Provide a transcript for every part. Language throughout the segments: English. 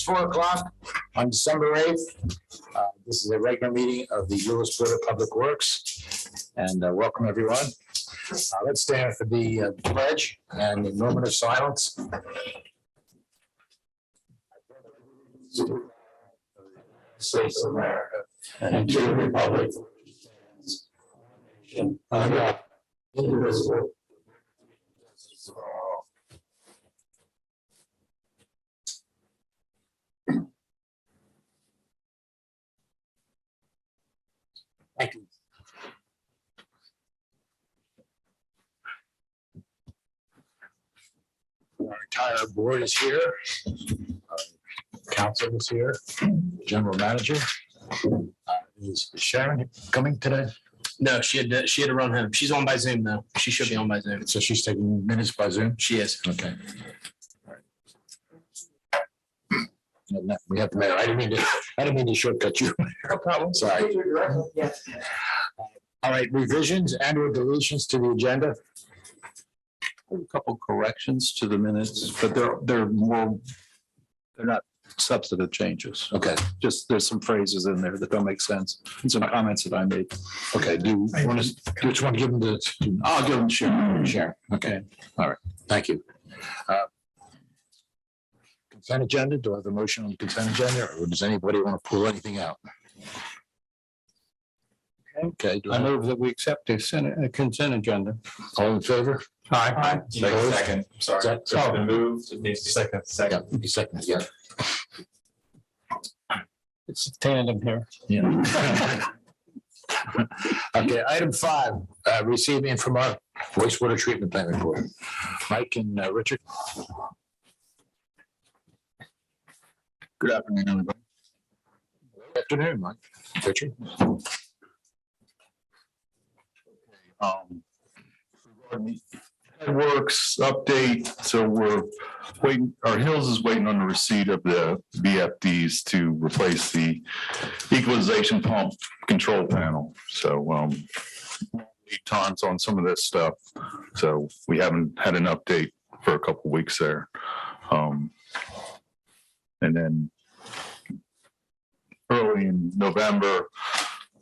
4:00 on December 8th. This is a regular meeting of the Lewes Board of Public Works. And welcome, everyone. Let's stand for the pledge and the moment of silence. States of America and to the republic under indivisible. Thank you. Our entire board is here. Council is here. General manager. Is Sharon coming today? No, she had to run home. She's on by Zoom though. She should be on by Zoom. So she's taking minutes by Zoom? She is. Okay. All right. We have the mayor. I didn't mean to shortcut you. No problem. Sorry. Yes. All right, revisions and/or deletions to the agenda. A couple corrections to the minutes, but they're not substantive changes. Okay. Just there's some phrases in there that don't make sense and some comments that I made. Okay. Do you want to give them to? I'll give them Sharon. Okay. All right. Thank you. Consent agenda. Do I have a motion on the consent agenda, or does anybody want to pull anything out? Okay. I move that we accept the consent agenda. All in favor? Aye. Second, sorry. Is that- It's been moved. It needs to be second. Yeah, be second. Yeah. It's tandem here. Yeah. Okay, item 5, receiving from our wastewater treatment plant report. Mike and Richard. Good afternoon, everybody. Good afternoon, Mike. Richard. Works update. So we're waiting, our Hills is waiting on the receipt of the VFDs to replace the equalization pump control panel. So lead times on some of this stuff. So we haven't had an update for a couple of weeks there. And then early in November,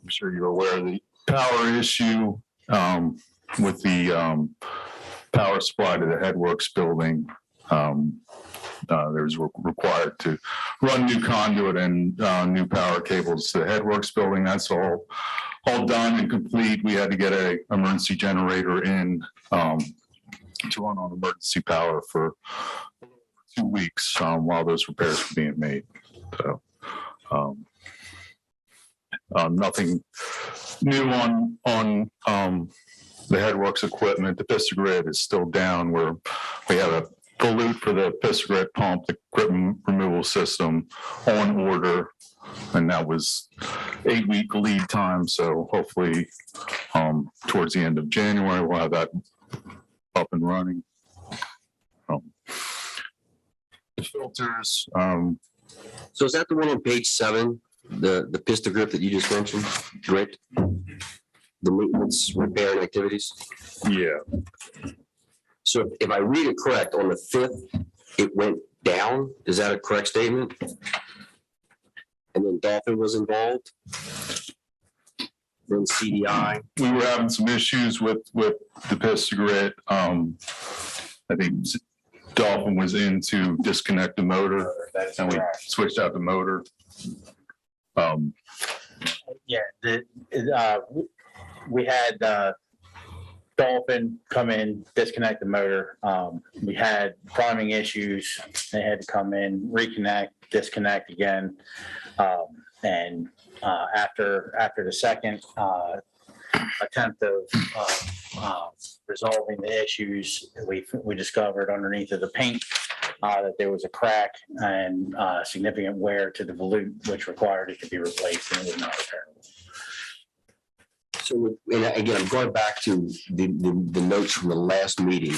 I'm sure you're aware of the power issue with the power supply to the Headworks building. There's required to run new conduit and new power cables to the Headworks building. That's all done and complete. We had to get an emergency generator in to run on emergency power for 2 weeks while those repairs were being made. So nothing new on the Headworks equipment. The piston grid is still down. We have a volute for the piston grid pump, the grip removal system on order, and that was 8-week lead time. So hopefully towards the end of January, we'll have that up and running. The filters. So is that the one on page 7, the pistol grip that you just mentioned, Rick? The maintenance, repair, and activities? Yeah. So if I read it correct, on the 5th, it went down. Is that a correct statement? And then Dolphin was involved? Then CDI? We were having some issues with the piston grid. I think Dolphin was in to disconnect the motor, and we switched out the motor. We had Dolphin come in, disconnect the motor. We had priming issues. They had to come in, reconnect, disconnect again. And after the second attempt of resolving the issues, we discovered underneath of the paint that there was a crack and significant wear to the volute, which required it to be replaced, and it was not repairable. So, and again, I'm going back to the notes from the last meeting.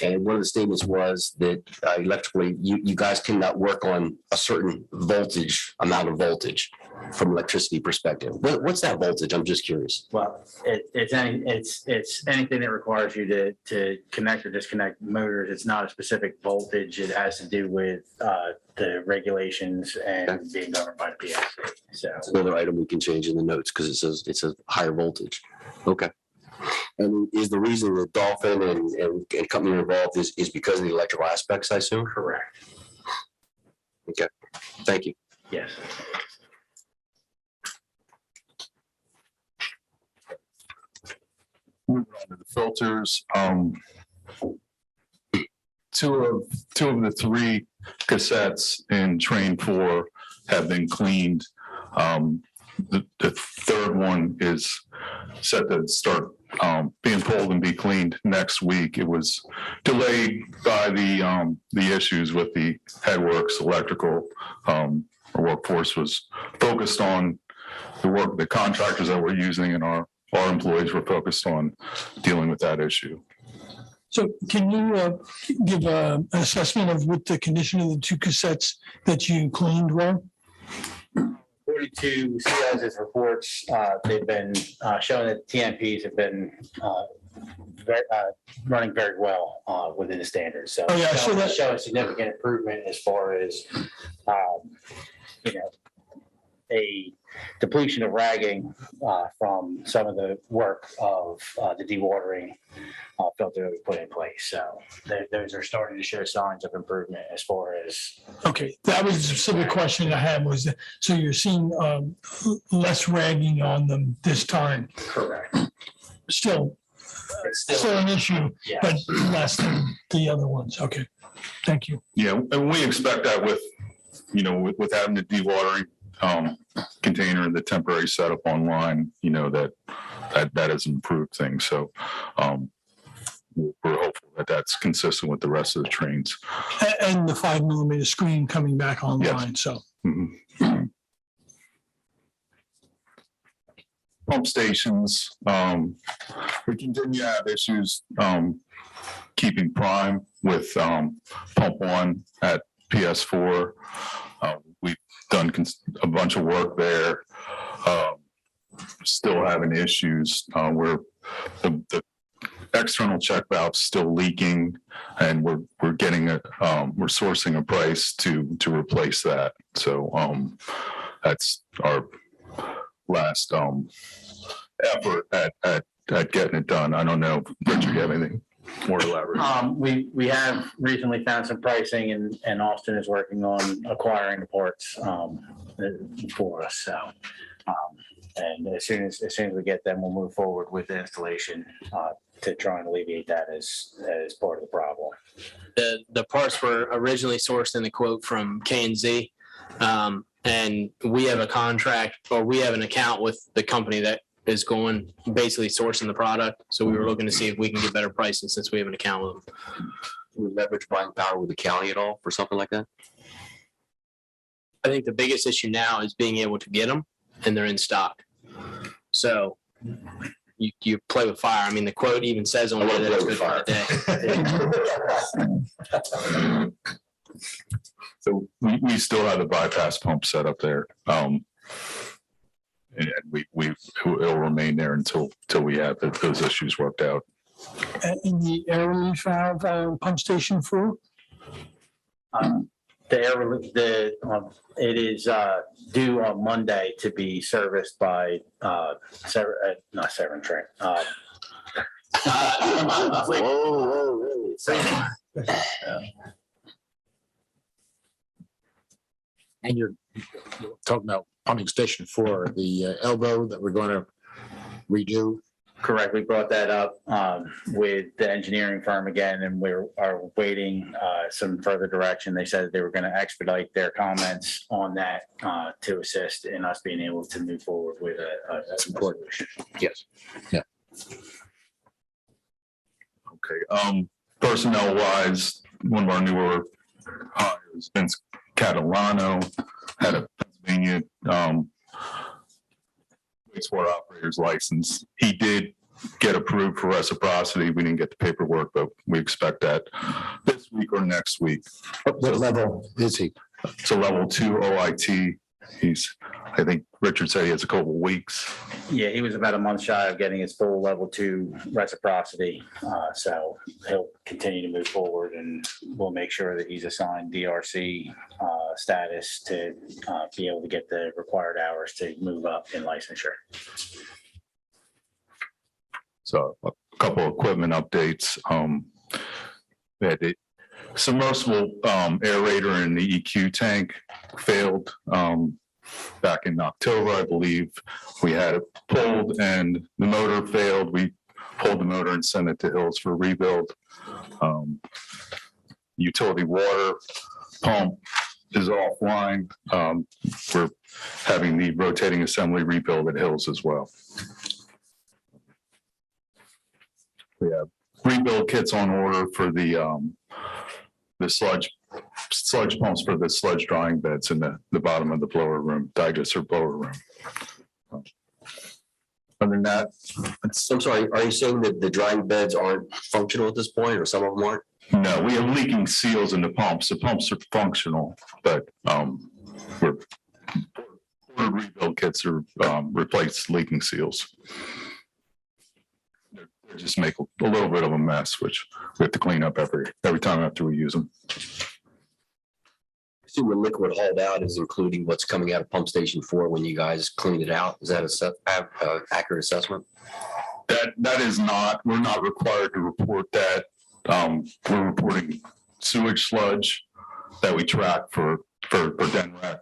And one of the statements was that electrically, you guys cannot work on a certain amount of voltage from electricity perspective. What's that voltage? I'm just curious. Well, it's anything that requires you to connect or disconnect motors. It's not a specific voltage. It has to do with the regulations and being governed by the PSC. So It's another item we can change in the notes because it says it's a higher voltage. Okay. And is the reason that Dolphin and company are involved is because of the electrical aspects, I assume? correct. Okay, thank you. Yes. Moving on to the filters, two of the three cassettes in train 4 have been cleaned. The third one is set to start being pulled and be cleaned next week. It was delayed by the issues with the headworks electrical. Our workforce was focused on the contractors that we're using, and our employees were focused on dealing with that issue. So can you give an assessment of what the condition of the two cassettes that you cleaned were? 42 CIs reports, they've been showing that TMPs have been running very well within the standards. So, Oh, yeah, I saw that. showing significant improvement as far as, a depletion of ragging from some of the work of the dewatering filter that we put in place. So those are starting to show signs of improvement as far as. Okay, that was the specific question I had was, so you're seeing less ragging on them this time. Correct. Still It's still an issue, yeah. but less than the other ones. Okay, thank you. Yeah, and we expect that with having the dewatering container and the temporary setup online, that has improved things. So we're hopeful that that's consistent with the rest of the trains. And the 5mm screen coming back online, so. Mhm. Pump stations, we continue to have issues keeping prime with pump 1 at PS4. We've done a bunch of work there. Still having issues where the external check valve's still leaking, and we're getting we're sourcing a price to replace that. So that's our last effort at getting it done. I don't know, Richard, you have anything more elaborate? We have recently found some pricing, and Austin is working on acquiring the parts for us. So, and as soon as we get them, we'll move forward with the installation to try and alleviate that as part of the problem. The parts were originally sourced in the quote from K&Z. And we have a contract, or we have an account with the company that is going, basically sourcing the product. So we were looking to see if we can get better pricing since we have an account with them. We leverage buying power with the county at all for something like that? I think the biggest issue now is being able to get them, and they're in stock. So you play with fire. I mean, the quote even says on there that it's good for a day. So we still have the bypass pump set up there. And it'll remain there until we have those issues worked out. In the air relief valve pump station 4? The air relief, it is due on Monday to be serviced by not Severn Train. And you're talking about pumping station 4, the elbow that we're going to redo. Correct. We brought that up with the engineering firm again, and we are waiting some further direction. They said that they were going to expedite their comments on that to assist in us being able to move forward with a solution. Yes. Yeah. Okay. Personnel wise, one of our newer hires, Vince Catalano, had a Pennsylvania wastewater operator's license. He did get approved for reciprocity. We didn't get the paperwork, but we expect that this week or next week. What level is he? It's a level 2 OIT. I think Richard said he has a couple of weeks. Yeah, he was about a month shy of getting his full level 2 reciprocity. So he'll continue to move forward, and we'll make sure that he's assigned DRC status to be able to get the required hours to move up in licensure. So a couple of equipment updates. We had the submersible aerator in the EQ tank failed back in October, I believe. We had it pulled and the motor failed. We pulled the motor and sent it to Hills for rebuild. Utility water pump is offline. We're having the rotating assembly rebuild at Hills as well. We have rebuild kits on order for the sludge pumps for the sludge drying beds in the bottom of the blower room, digester blower room. Other than that, I'm sorry, are you saying that the drying beds aren't functional at this point, or some of them aren't? no, we have leaking seals in the pumps. The pumps are functional, but we're rebuild kits are replace leaking seals. They just make a little bit of a mess, which we have to clean up every time after we use them. I assume the liquid hauled out is including what's coming out of pump station 4 when you guys cleaned it out. Is that a accurate assessment? That is not, we're not required to report that. We're reporting sewage sludge that we track for DENREC.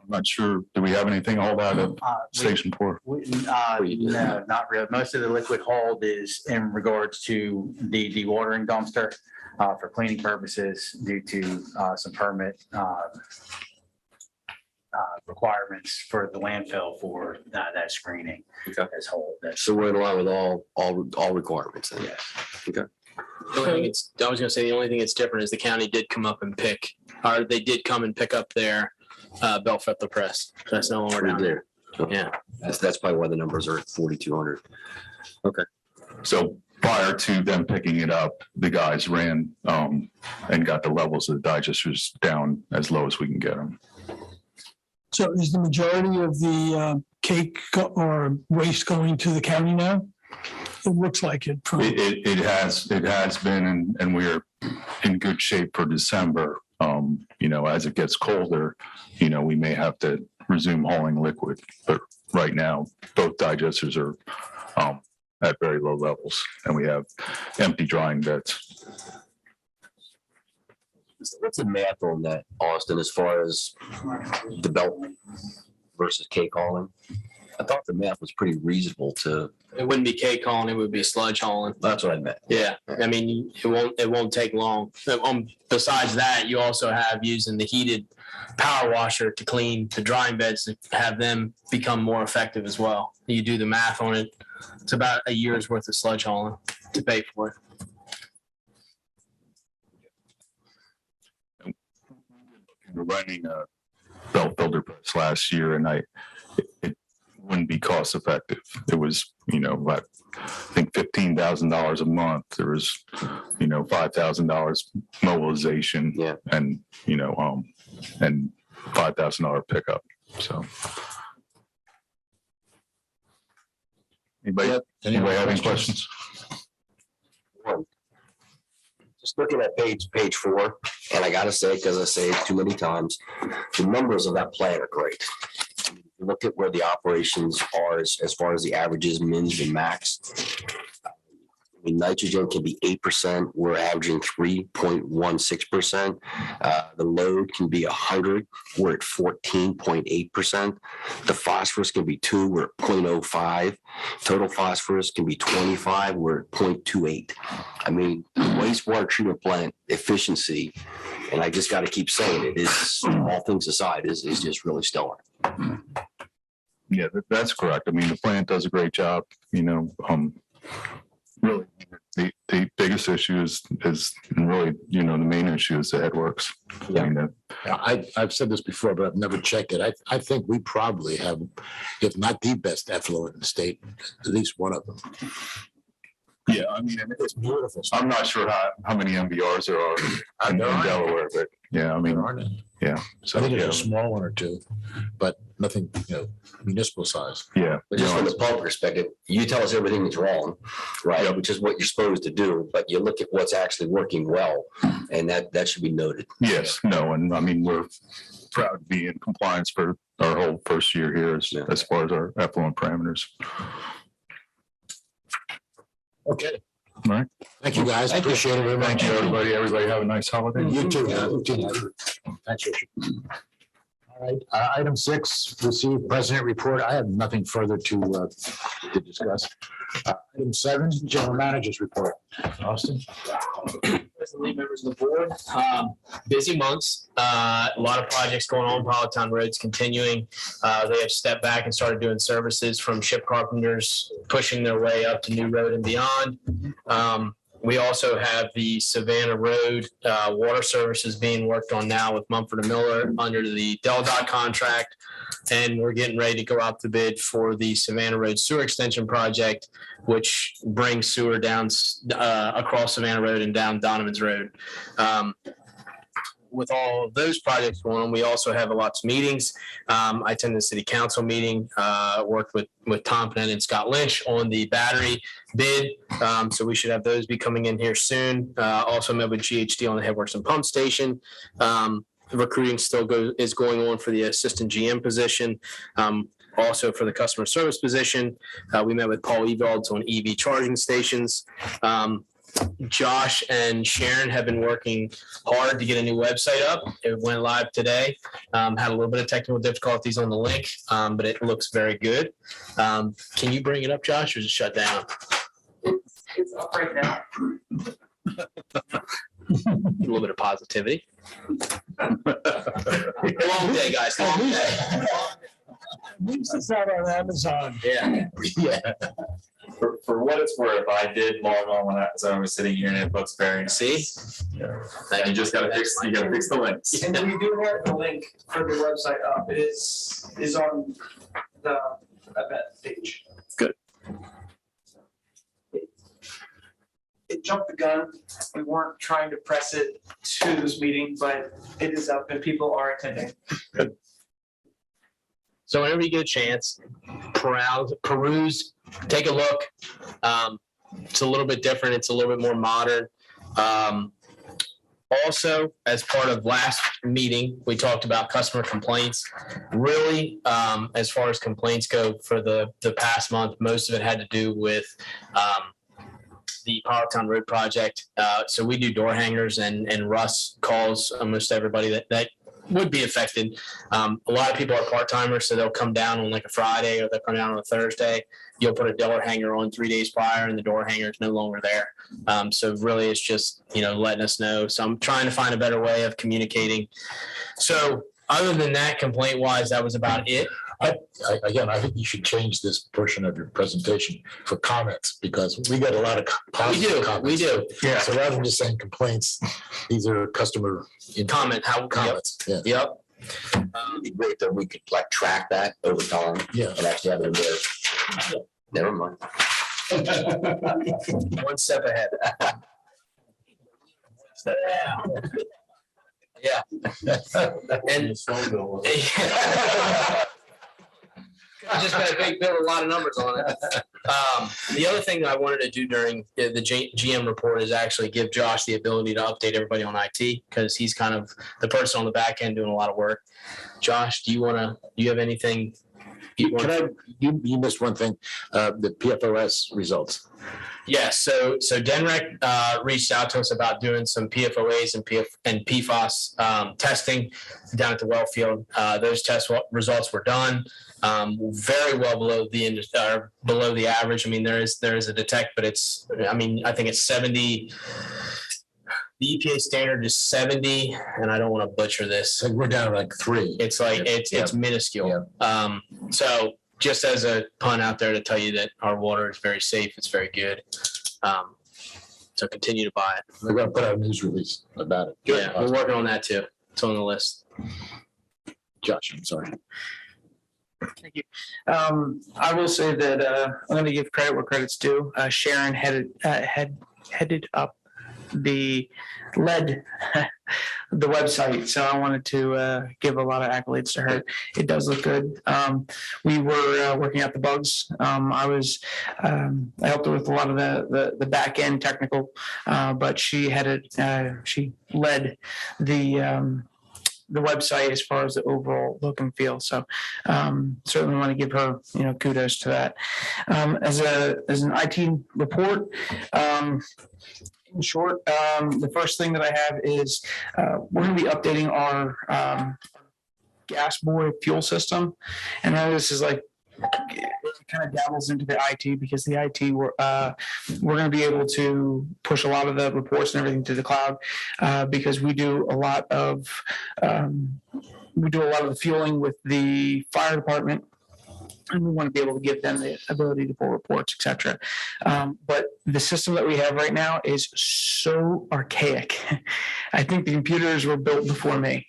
I'm not sure, do we have anything hauled out of Station 4? No, not really. Most of the liquid hauled is in regards to the dewatering dumpster for cleaning purposes due to some permit requirements for the landfill for that screening. Okay. As whole. So we're in line with all requirements then? Yeah. Okay. The only thing I was gonna say, the only thing that's different is the county did come up and they did come and pick up their Belfetler press. So that's no longer down there. Yeah. That's probably why the numbers are at 4,200. So prior to them picking it up, the guys ran and got the levels of the digesters down as low as we can get them. So is the majority of the cake or waste going to the county now? It looks like it. It has been, and we're in good shape for December. As it gets colder, we may have to resume hauling liquid, but right now, both digesters are at very low levels, and we have empty drying beds. What's the math on that, Austin, as far as the belt versus cake hauling? I thought the math was pretty reasonable to. It wouldn't be cake hauling, it would be sludge hauling. That's what I meant. Yeah, I mean, it won't take long. Besides that, you also have using the heated power washer to clean the drying beds to have them become more effective as well. You do the math on it, it's about a year's worth of sludge hauling to pay for it. We were running a belt filter press last year, and it wouldn't be cost effective. It was, about, I think $15,000 a month. There was, $5,000 mobilization, Yeah. and and $5,000 pickup. So. Anybody have any questions? Just looking at page 4, and I gotta say, because I say it too many times, the numbers of that plan are great. Look at where the operations are as far as the averages, mins and max. I mean, nitrogen can be 8%. We're averaging 3.16%. The load can be 100. We're at 14.8%. The phosphorus can be 2. We're at 0.05. Total phosphorus can be 25. We're at 0.28. I mean, wastewater treatment plant efficiency, and I just got to keep saying it, is, all things aside, is just really stellar. Yeah, that's correct. I mean, the plant does a great job, really the biggest issue is really, the main issue is the headworks. Yeah. I mean, I've said this before, but I've never checked it. I think we probably have, if not the best effluent in the state, at least one of them. yeah, I mean, It's beautiful. I'm not sure how many MBRs there are in Delaware, but yeah, I mean, There aren't any. yeah. I So, think yeah, there's a small one or two, but nothing, municipal size. yeah. But just from the public perspective, you tell us everything that's wrong, right? Which is what you're supposed to do, but you look at what's actually working well, and that should be noted. Yes, no, and I mean, we're proud to be in compliance for our whole first year here as far as our effluent parameters. Okay. All right. Thank you, guys. Appreciate it very much. Thank you, everybody. Everybody have a nice holiday. You too. You too. Thanks, Richard. All right, item 6, receive president report. I have nothing further to discuss. Item 7, general manager's report. Austin? President, members of the board, busy months, a lot of projects going on, Politown Road's continuing. They have stepped back and started doing services from ship carpenters, pushing their way up to New Road and beyond. We also have the Savannah Road water services being worked on now with Mumford & Miller under the DelDOT contract. And we're getting ready to go out to bid for the Savannah Road sewer extension project, which brings sewer down across Savannah Road and down Donovan's Road. With all of those projects going on, we also have lots of meetings. I attended the city council meeting, worked with Tom Pennant and Scott Lynch on the battery bid. So we should have those be coming in here soon. Also met with GHD on the headworks and pump station. Recruiting still is going on for the assistant GM position. Also for the customer service position, we met with Paul Evalds on EV charging stations. Josh and Sharon have been working hard to get a new website up. It went live today. Had a little bit of technical difficulties on the link, but it looks very good. Can you bring it up, Josh, or is it shut down? It's up right now. A little bit of positivity. Long day, guys. Long day. This is out on Amazon. Yeah. Yeah. For what it's worth, I did log on when I was sitting here and it looks very nice. See? And you just gotta fix the links. And we do have the link for the website up. It is on the event page. Good. It jumped the gun. We weren't trying to press it to this meeting, but it is up and people are attending. So whenever you get a chance, peruse, take a look. It's a little bit different. It's a little bit more modern. Also, as part of last meeting, we talked about customer complaints. Really, as far as complaints go for the past month, most of it had to do with the Politown Road project. So we do door hangers and Russ calls almost everybody that would be affected. A lot of people are part-timers, so they'll come down on like a Friday or they'll come down on a Thursday. You'll put a door hanger on 3 days prior and the door hanger is no longer there. So really it's just, letting us know. So I'm trying to find a better way of communicating. So other than that, complaint wise, that was about it. I think you should change this portion of your presentation for comments because we get a lot of positive comments. We do. Yeah. So rather than just saying complaints, these are customer comments. Yeah. Yep. It'd be great that we could like track that over time Yeah. and actually have it in there. Never mind. One step ahead. Yeah. And I just got a big bill, a lot of numbers on it. The other thing that I wanted to do during the GM report is actually give Josh the ability to update everybody on IT because he's kind of the person on the back end doing a lot of work. Josh, do you have anything? You missed one thing, the PFOS results. Yes. So DENREC reached out to us about doing some PFOAs and PFAS testing down at the well field. Those test results were done. Very well below the average. I mean, there is a detect, but I think it's 70. The EPA standard is 70, and I don't want to butcher this. So we're down like 3. It's like it's minuscule. So just as a pun out there to tell you that our water is very safe, it's very good. So continue to buy it. We're gonna put out a news release about it. Yeah, we're working on that too. It's on the list. Josh, I'm sorry. Thank you. I will say that I'm going to give credit where credit's due. Sharon headed up led the website, so I wanted to give a lot of accolades to her. It does look good. We were working out the bugs. I helped her with a lot of the back end technical, but she led the website as far as the overall look and feel. So certainly want to give her, kudos to that. As an IT report, in short, the first thing that I have is we're going to be updating our gas boy fuel system. And now this is like, it kind of dabbles into the IT, because the IT we're going to be able to push a lot of the reports and everything to the cloud, because we do a lot of the fueling with the fire department, and we want to be able to give them the ability to pull reports, etc. But the system that we have right now is so archaic. I think the computers were built before me.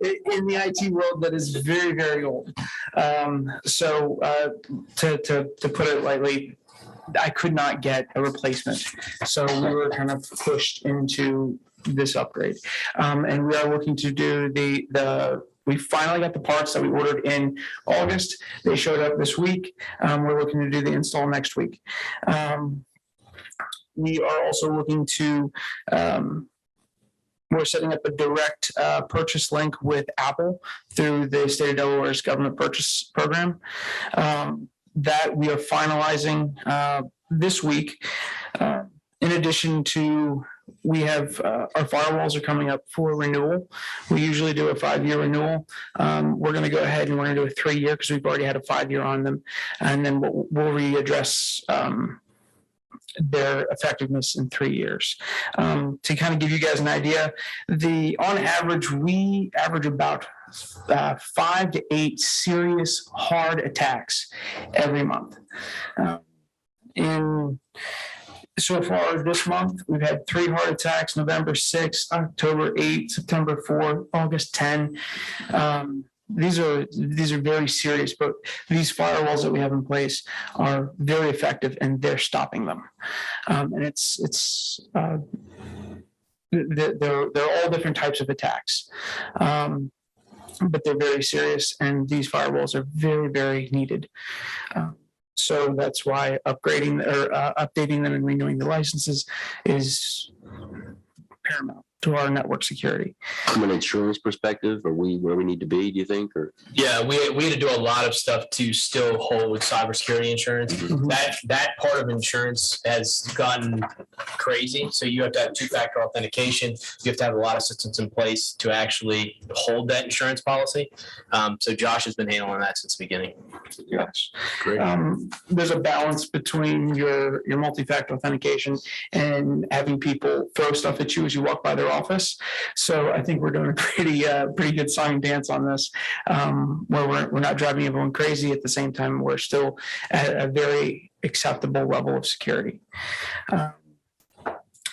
In the IT world, that is very, very old. So to put it lightly, I could not get a replacement. So we were kind of pushed into this upgrade. And we are looking to do we finally got the parts that we ordered in August. They showed up this week. We're looking to do the install next week. We are also looking to, we're setting up a direct purchase link with Apple through the state of Delaware's government purchase program. That we are finalizing this week. In addition to, we have our firewalls are coming up for renewal. We usually do a 5-year renewal. We're going to go ahead and we're going to do a 3-year, because we've already had a 5-year on them. And then we'll readdress their effectiveness in 3 years. To kind of give you guys an idea, on average, we average about 5 to 8 serious hard attacks every month. So far as this month, we've had 3 heart attacks: November 6th, October 8th, September 4th, August 10. These are very serious, but these firewalls that we have in place are very effective, and they're stopping them. And they're all different types of attacks, but they're very serious, and these firewalls are very, very needed. So that's why updating them and renewing the licenses is paramount to our network security. From an insurance perspective, are we where we need to be, do you think? Or Yeah, we had to do a lot of stuff to still hold cybersecurity insurance. Mhm. That part of insurance has gotten crazy. So you have to have 2-factor authentication. You have to have a lot of systems in place to actually hold that insurance policy. So Josh has been handling that since the beginning. Yes. great. There's a balance between your multi-factor authentication and having people throw stuff at you as you walk by their office. So I think we're doing a pretty good song and dance on this, where we're not driving everyone crazy. At the same time, we're still at a very acceptable level of security.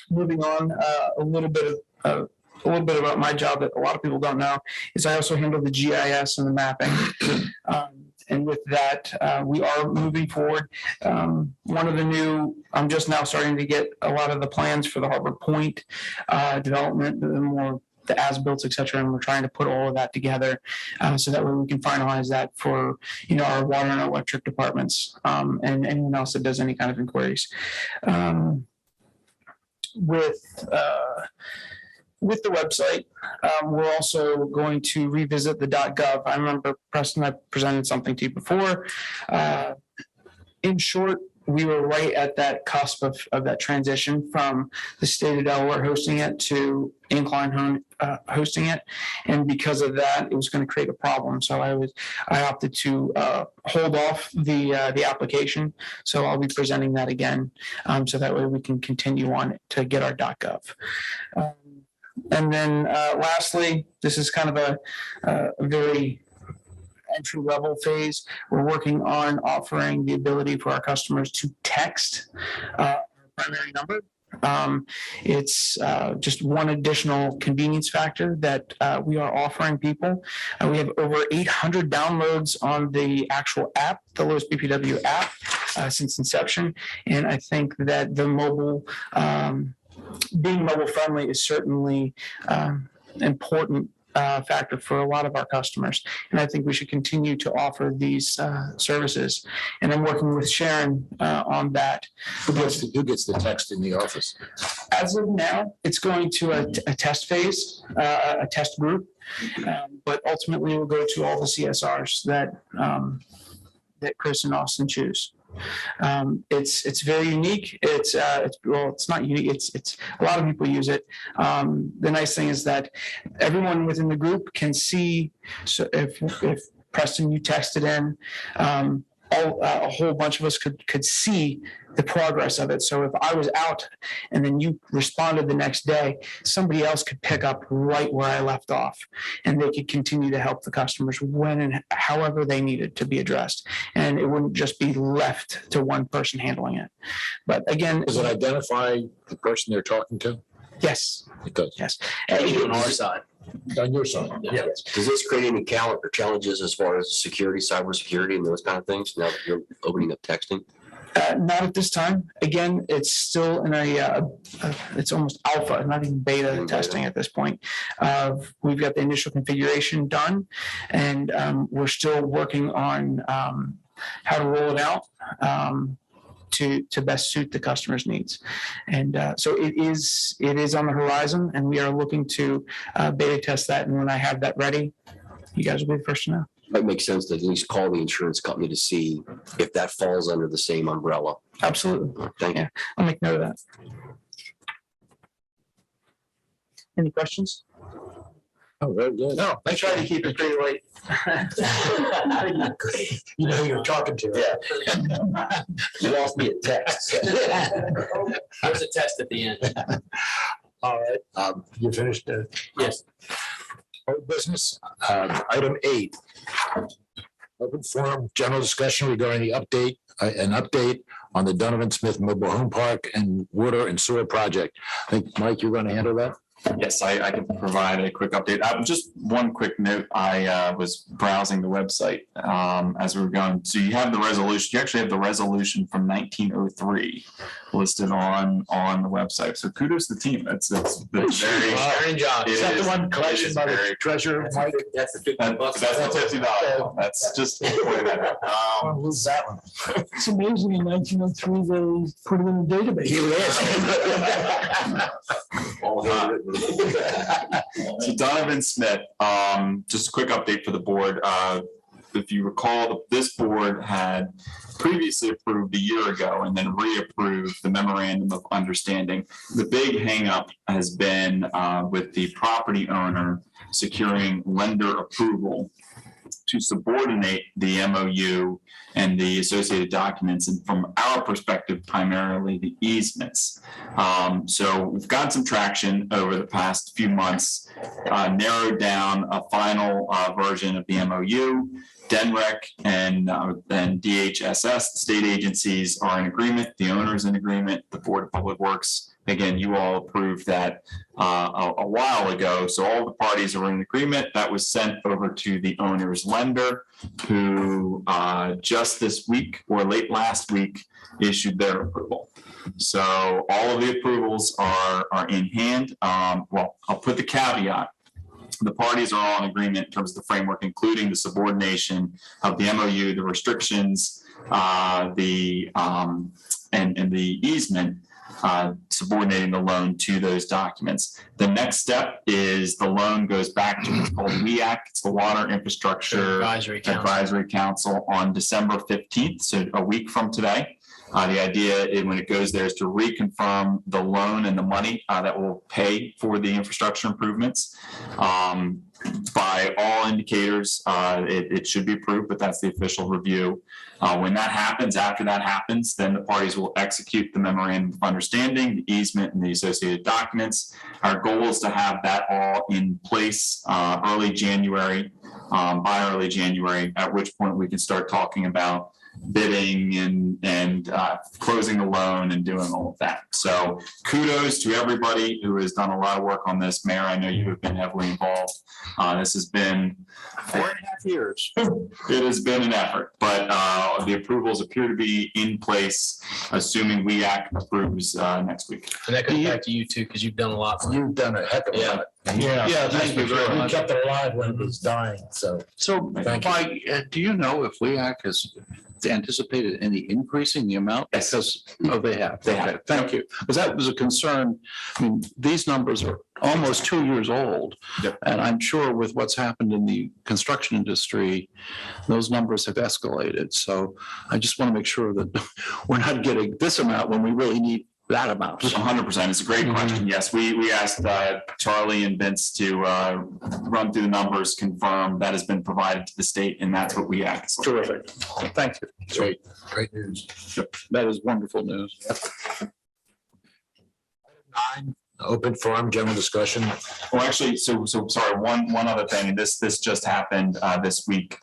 Moving on, a little bit about my job that a lot of people don't know is I also handle the GIS and the mapping. And with that, we are moving forward. I'm just now starting to get a lot of the plans for the Harbor Point development, the as-built, et cetera, and we're trying to put all of that together so that way we can finalize that for our water and electric departments, and anyone else that does any kind of inquiries. With the website, we're also going to revisit the .gov. I remember, Preston, I presented something to you before. In short, we were right at that cusp of that transition from the state of Delaware hosting it to Incline hosting it. And because of that, it was going to create a problem. So I opted to hold off the application. So I'll be presenting that again. So that way we can continue on it to get our .gov. And then lastly, this is kind of a very entry level phase. We're working on offering the ability for our customers to text our primary number. It's just one additional convenience factor that we are offering people. We have over 800 downloads on the actual app, the Lewes BPW app, since inception. And I think that the being mobile friendly is certainly important factor for a lot of our customers. And I think we should continue to offer these services. And I'm working with Sharon on that. Who gets the text in the office? As of now, it's going to a test phase, a test group. But ultimately, it will go to all the CSRs that Chris and Austin choose. It's very unique. It's not unique. It's a lot of people use it. The nice thing is that everyone within the group can see. So if Preston, you texted in, a whole bunch of us could see the progress of it. So if I was out and then you responded the next day, somebody else could pick up right where I left off, and they could continue to help the customers when and however they needed to be addressed. And it wouldn't just be left to one person handling it. But again, Does it identify the person they're talking to? yes, It does. yes. On our side. On your side? Yeah. Does this create any calendar challenges as far as security, cybersecurity, and those kind of things now that you're opening up texting? Not at this time. Again, it's still in it's almost alpha, not even beta testing at this point. We've got the initial configuration done, and we're still working on how to roll it out to best suit the customer's needs. And so it is on the horizon, and we are looking to beta test that. And when I have that ready, you guys will be the first to know. Might make sense to at least call the insurance company to see if that falls under the same umbrella. Absolutely. Thank you. Yeah, I'll make note of that. Any questions? Oh, very good. No, I tried to keep it pretty late. You know who you're talking to. Yeah. You lost me at text. There's a test at the end. All right, you finished? Yes. Old business, item 8. Open forum, general discussion regarding an update on the Donovan Smith Mobile Home Park and water and sewer project. I think, Mike, you're going to handle that? Yes, I can provide a quick update. Just one quick note. I was browsing the website as we were going. So you have the resolution. You actually have the resolution from 1903 listed on the website. So kudos to the team. That's very Sharon Josh. Is that the one collection by the treasurer, Mike? That's the $50. That's $50. That's just pointing that out. Who's that one? It's amazing in 1903 they put it in the database. So Donovan Smith, just a quick update for the board. If you recall, this board had previously approved a year ago and then reapproved the memorandum of understanding. The big hangup has been with the property owner securing lender approval to subordinate the MOU and the associated documents, and from our perspective, primarily the easements. So we've gotten some traction over the past few months, narrowed down a final version of the MOU. DENREC and DHSS, the state agencies, are in agreement. The owner is in agreement. The Board of Public Works, again, you all approved that a while ago. So all the parties are in agreement. That was sent over to the owner's lender, who just this week or late last week issued their approval. So all of the approvals are in hand. Well, I'll put the caveat. The parties are all in agreement in terms of the framework, including the subordination of the MOU, the restrictions, and the easement, subordinating the loan to those documents. The next step is the loan goes back to what's called WEAC. It's the Water Infrastructure Advisory Council on December 15th, so a week from today. The idea is when it goes there is to reconfirm the loan and the money that will pay for the infrastructure improvements. By all indicators, it should be approved, but that's the official review. When that happens, after that happens, then the parties will execute the memorandum of understanding, the easement, and the associated documents. Our goal is to have that all in place early January by early January, at which point we can start talking about bidding and closing the loan and doing all of that. So kudos to everybody who has done a lot of work on this. Mayor, I know you have been heavily involved. This has been 4.5 years. It has been an effort, but the approvals appear to be in place, assuming WEAC approves next week. And that goes back to you too, because you've done a lot. for it. You've done a heck of a Yeah. lot. Yeah, thank you very You much. kept it alive when it was dying, so. So, Thank you. Mike, do you know if WEAC has anticipated any increasing the amount? Yes. Because, oh, they have. They have. Okay, thank you. Because that was a concern. I mean, these numbers are almost 2 years old. Yep. And I'm sure with what's happened in the construction industry, those numbers have escalated. So I just want to make sure that we're not getting this amount when we really need that amount. 100%. It's a great question. Yes, we asked Charlie and Vince to run through the numbers, confirm that has been provided to the state, and that's what we asked. Terrific. Thank you. Great news. That is wonderful news. 9, open forum, general discussion. Well, actually, so sorry, one other thing, and this just happened this week.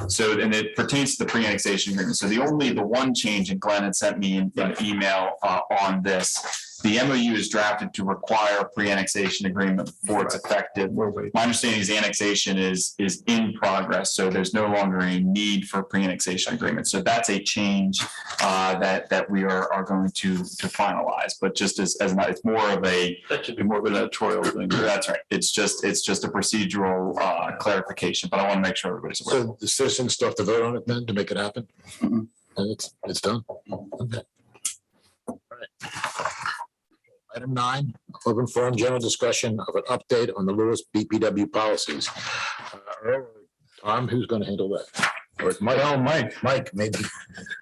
So, and it pertains to the pre-annexation agreement. So the one change, and Glenn had sent me an email on this. The MOU is drafted to require a pre-annexation agreement before it's effective. My understanding is annexation is in progress, so there's no longer a need for a pre-annexation agreement. So that's a change that we are going to finalize. But just as it's more of a, That should be more of an editorial thing. that's right. It's just a procedural clarification, but I want to make sure everybody's aware. So the citizens still have to vote on it then to make it happen? Mhm. And it's done? Okay. All right. Item 9, open forum, general discussion of an update on the Lewes BPW policies. Tom, who's going to handle that? Or it's Mike? Well, Mike, maybe.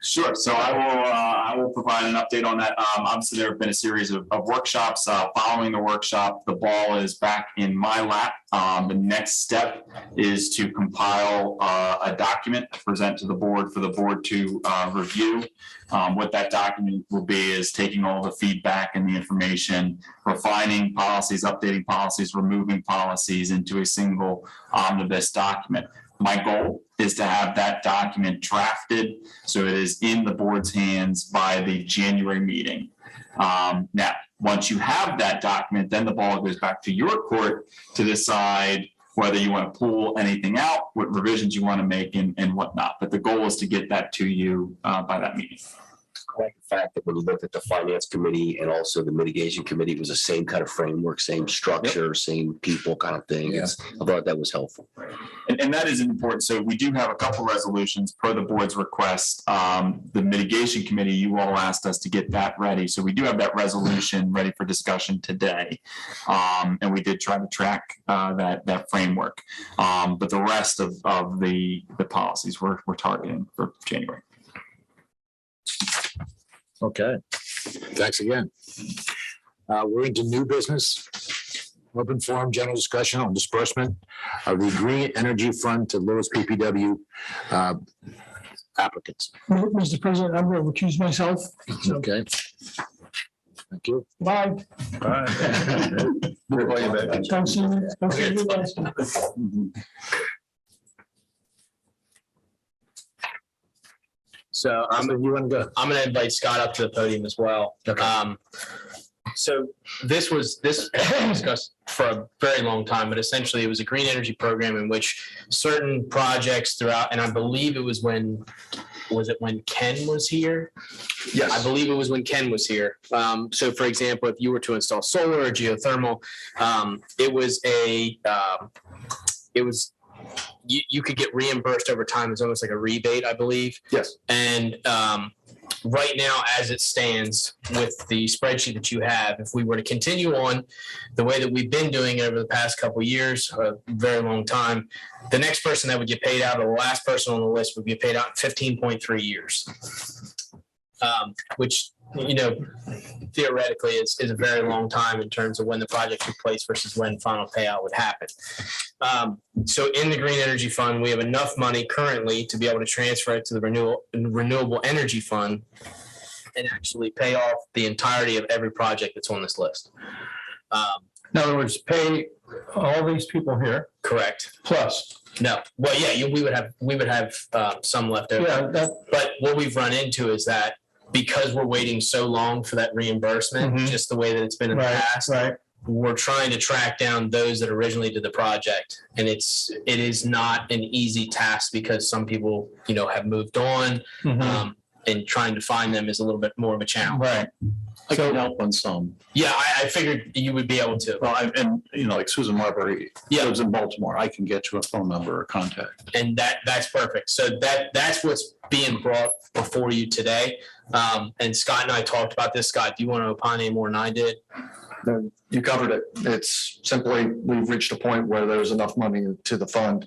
Sure. So I will provide an update on that. Obviously, there have been a series of workshops. Following the workshop, the ball is back in my lap. The next step is to compile a document to present to the board for the board to review. What that document will be is taking all the feedback and the information, refining policies, updating policies, removing policies into a single omnibus document. My goal is to have that document drafted so it is in the board's hands by the January meeting. Now, once you have that document, then the ball goes back to your court to decide whether you want to pull anything out, what revisions you want to make, and whatnot. But the goal is to get that to you by that meeting. Like the fact that when you looked at the finance committee and also the mitigation committee, it was the same kind of framework, same structure, same people kind of thing. Yeah. I thought that was helpful. And that is important. So we do have a couple resolutions per the board's request. The mitigation committee, you all asked us to get that ready. So we do have that resolution ready for discussion today. And we did try to track that framework. But the rest of the policies we're targeting for January. Okay. Thanks again. We're into new business. Open forum, general discussion on disbursement of the Green Energy Fund to Lewes PPW applicants. Mr. President, I'm going to recuse myself. So, Okay. Thank you. bye. Don't see you. Don't see you guys. So You want to go? I'm going to invite Scott up to the podium as well. Okay. So this was discussed for a very long time, but essentially it was a green energy program in which certain projects throughout, and I believe it was when Ken was here? Yes. I believe it was when Ken was here. So for example, if you were to install solar or geothermal, you could get reimbursed over time. It's almost like a rebate, I believe. Yes. And right now, as it stands with the spreadsheet that you have, if we were to continue on the way that we've been doing it over the past couple of years, a very long time, the next person that would get paid out, or the last person on the list, would get paid out in 15.3 years, which, theoretically is a very long time in terms of when the project took place versus when final payout would happen. So in the Green Energy Fund, we have enough money currently to be able to transfer it to the Renewable Energy Fund and actually pay off the entirety of every project that's on this list. In other words, pay all these people here. Correct. plus. No, well, yeah, we would have some left over. Yeah, that, But what we've run into is that because we're waiting so long for that reimbursement, Mhm. just the way that it's been in the right, past, right. we're trying to track down those that originally did the project. And it is not an easy task because some people, have moved on, Mhm. and trying to find them is a little bit more of a challenge. Right. I can help on some. Yeah, I figured you would be able to. Well, like Susan Marbury lives in Baltimore. I can get you a phone number or contact. And that's perfect. So that's what's being brought before you today. And Scott and I talked about this. Scott, do you want to opine any more than I did? No, you covered it. It's simply, we've reached a point where there's enough money to the fund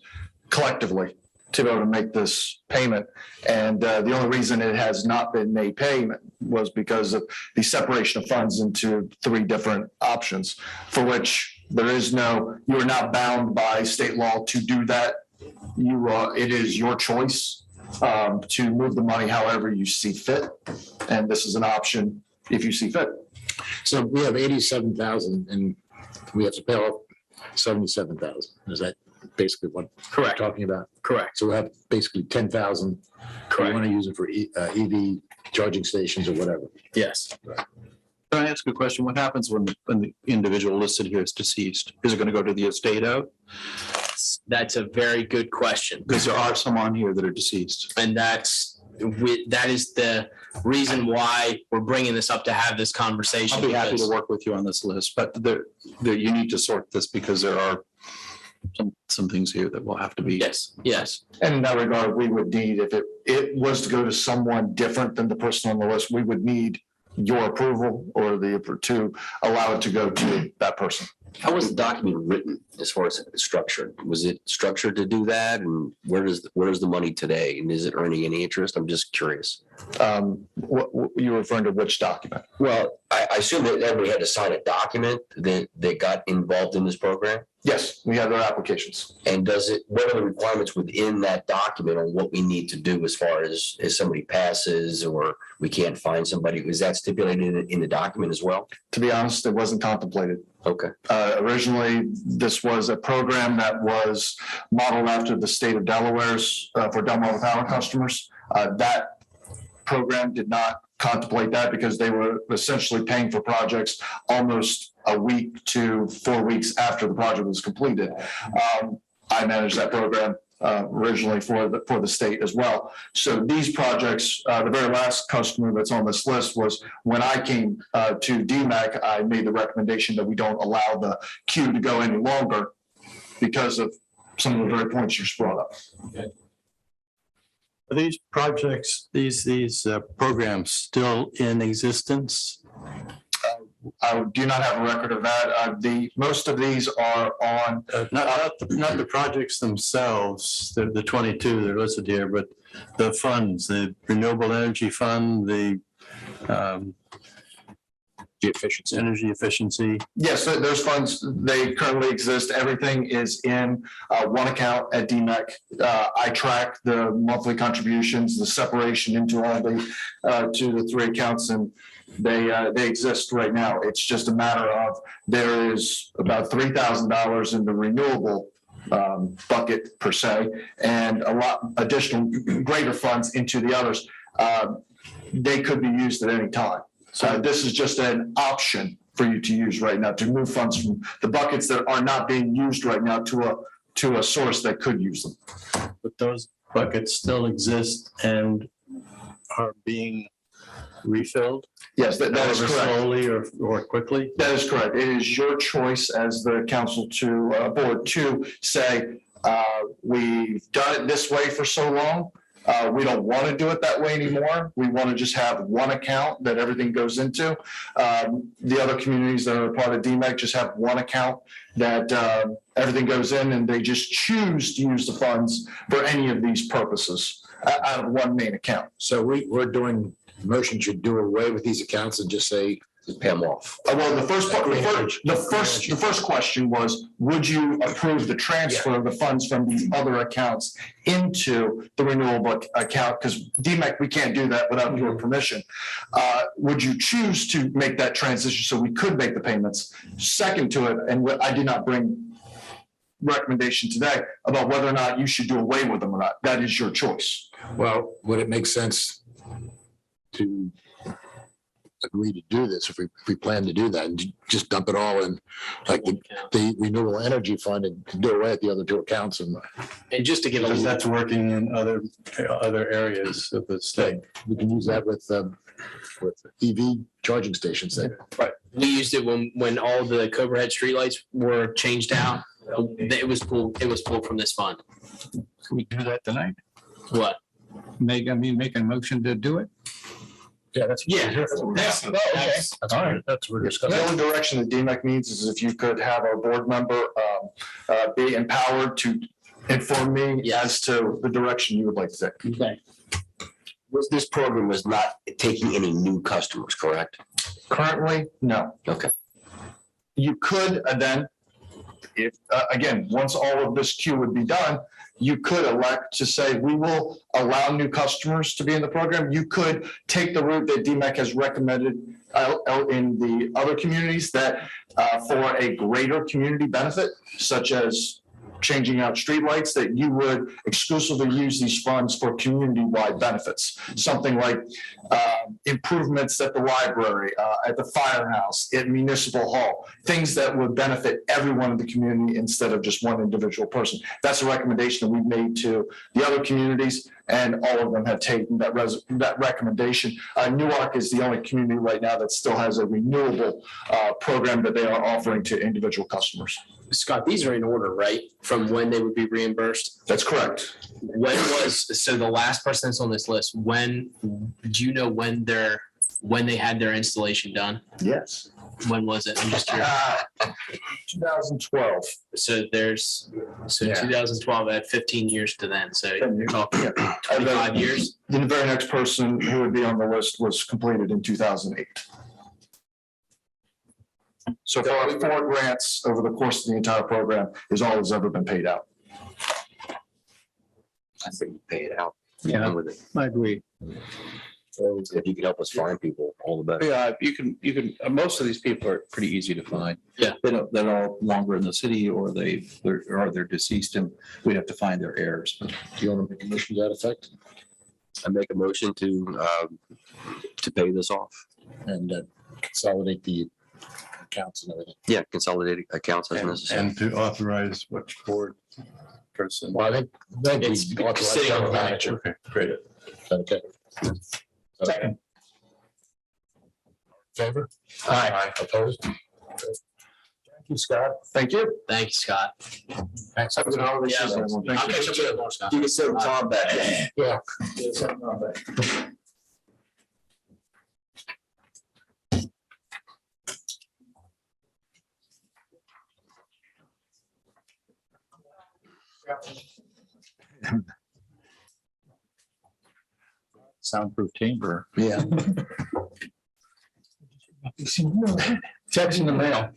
collectively to be able to make this payment. And the only reason it has not been made payment was because of the separation of funds into 3 different options, for which there is you are not bound by state law to do that. It is your choice to move the money however you see fit. And this is an option if you see fit. So we have 87,000 and we have to pay off 77,000. Is that basically what we're talking about? Correct. So we have basically 10,000. We want to use it for EV charging stations or whatever. Yes. Can I ask a question? What happens when the individual listed here is deceased? Is it going to go to the estate out? That's a very good question. Because there are some on here that are deceased. And that is the reason why we're bringing this up, to have this conversation. I'll be happy to work with you on this list, but you need to sort this because there are some things here that will have to be. Yes. And in that regard, we would need, if it was to go to someone different than the person on the list, we would need your approval or to allow it to go to that person. How was the document written as far as structured? Was it structured to do that? And where is the money today? And is it earning any interest? I'm just curious. What you're referring to, which document? Well, I assume that everybody had to sign a document that got involved in this program. Yes, we have their applications. And what are the requirements within that document on what we need to do as far as if somebody passes or we can't find somebody? Is that stipulated in the document as well? To be honest, it wasn't contemplated. Okay. Originally, this was a program that was modeled after the state of Delaware's for Delmarva Power customers. That program did not contemplate that because they were essentially paying for projects almost a week to 4 weeks after the project was completed. I managed that program originally for the state as well. So these projects, the very last customer that's on this list was when I came to DMAC, I made the recommendation that we don't allow the queue to go any longer because of some of the very points you just brought up. Are these projects, these programs still in existence? I do not have a record of that. Most of these are on. Not the projects themselves, the 22 that are listed here, but the funds, the Renewable Energy Fund, the energy efficiency. Yes, those funds, they currently exist. Everything is in one account at DMEC. I track the monthly contributions, the separation into all to the 3 accounts, and they exist right now. It's just a matter of there is about $3,000 in the renewable bucket per se, and a lot additional greater funds into the others. They could be used at any time. So this is just an option for you to use right now to move funds from the buckets that are not being used right now to a source that could use them. But those buckets still exist and are being refilled? Yes, that is correct. Slowly or quickly? That is correct. It is your choice as the council board to say, we've done it this way for so long. We don't want to do it that way anymore. We want to just have one account that everything goes into. The other communities that are a part of DMEC just have one account that everything goes in, and they just choose to use the funds for any of these purposes out of one main account. So we're doing, the motion should do away with these accounts and just say, pay them off. Well, the first question was, would you approve the transfer of the funds from these other accounts into the renewable account? Because DMEC, we can't do that without your permission. Would you choose to make that transition so we could make the payments? Second to it, and I did not bring recommendation today about whether or not you should do away with them or not. That is your choice. Well, would it make sense to agree to do this if we plan to do that and just dump it all in like the renewable energy fund and do away at the other two accounts? And just to give a Because little, that's working in other areas of the state. we can use that with EV charging stations then. we used it when all the Cobra Head streetlights were changed out. It was pulled from this fund. Can we do that tonight? What? Make a motion to do it? Yeah, that's. Yeah. That's all right. That's what we're The discussing. only direction that DMEC needs is if you could have our board member be empowered to inform me as to the direction you would like to take. Okay. This program was not taking any new customers, correct? Currently, no. Okay. You could then, if, again, once all of this queue would be done, you could elect to say, we will allow new customers to be in the program. You could take the route that DMEC has recommended out in the other communities that for a greater community benefit, such as changing out streetlights, that you would exclusively use these funds for community-wide benefits. Something like improvements at the library, at the firehouse, at municipal hall, things that would benefit everyone in the community instead of just one individual person. That's a recommendation that we've made to the other communities, and all of them have taken that recommendation. Newark is the only community right now that still has a renewable program that they are offering to individual customers. Scott, these are in order, right? From when they would be reimbursed? That's correct. So the last person that's on this list, do you know when they had their installation done? Yes. When was it? I'm just curious. 2012. So 2012 at 15 years to then. So you're talking Yeah. 25 years. The very next person who would be on the list was completed in 2008. So far, 4 grants over the course of the entire program is all that's ever been paid out. I think you pay it out. Yeah. I'm with it. I agree. If you could help us find people, all the better. Yeah, you can, most of these people are pretty easy to find. Yeah. They're no longer in the city, or they're deceased, and we'd have to find their heirs. Do you want to make a motion to that effect? I make a motion to pay this off. And consolidate the accounts and everything. Yeah, consolidated accounts as necessary. And to authorize which board person. Well, I think It's we authorize sitting on the the manager. Okay, great. Okay. Second. Favor? Aye. Opposed? Thank you, Scott. Thank you. Thank you, Scott. Thanks. Have a good holiday Yeah. season, everyone. Thank I'll you. catch up with you tomorrow, Scott. You can send Tom back in. Yeah. Soundproof chamber. Yeah. Text in the mail.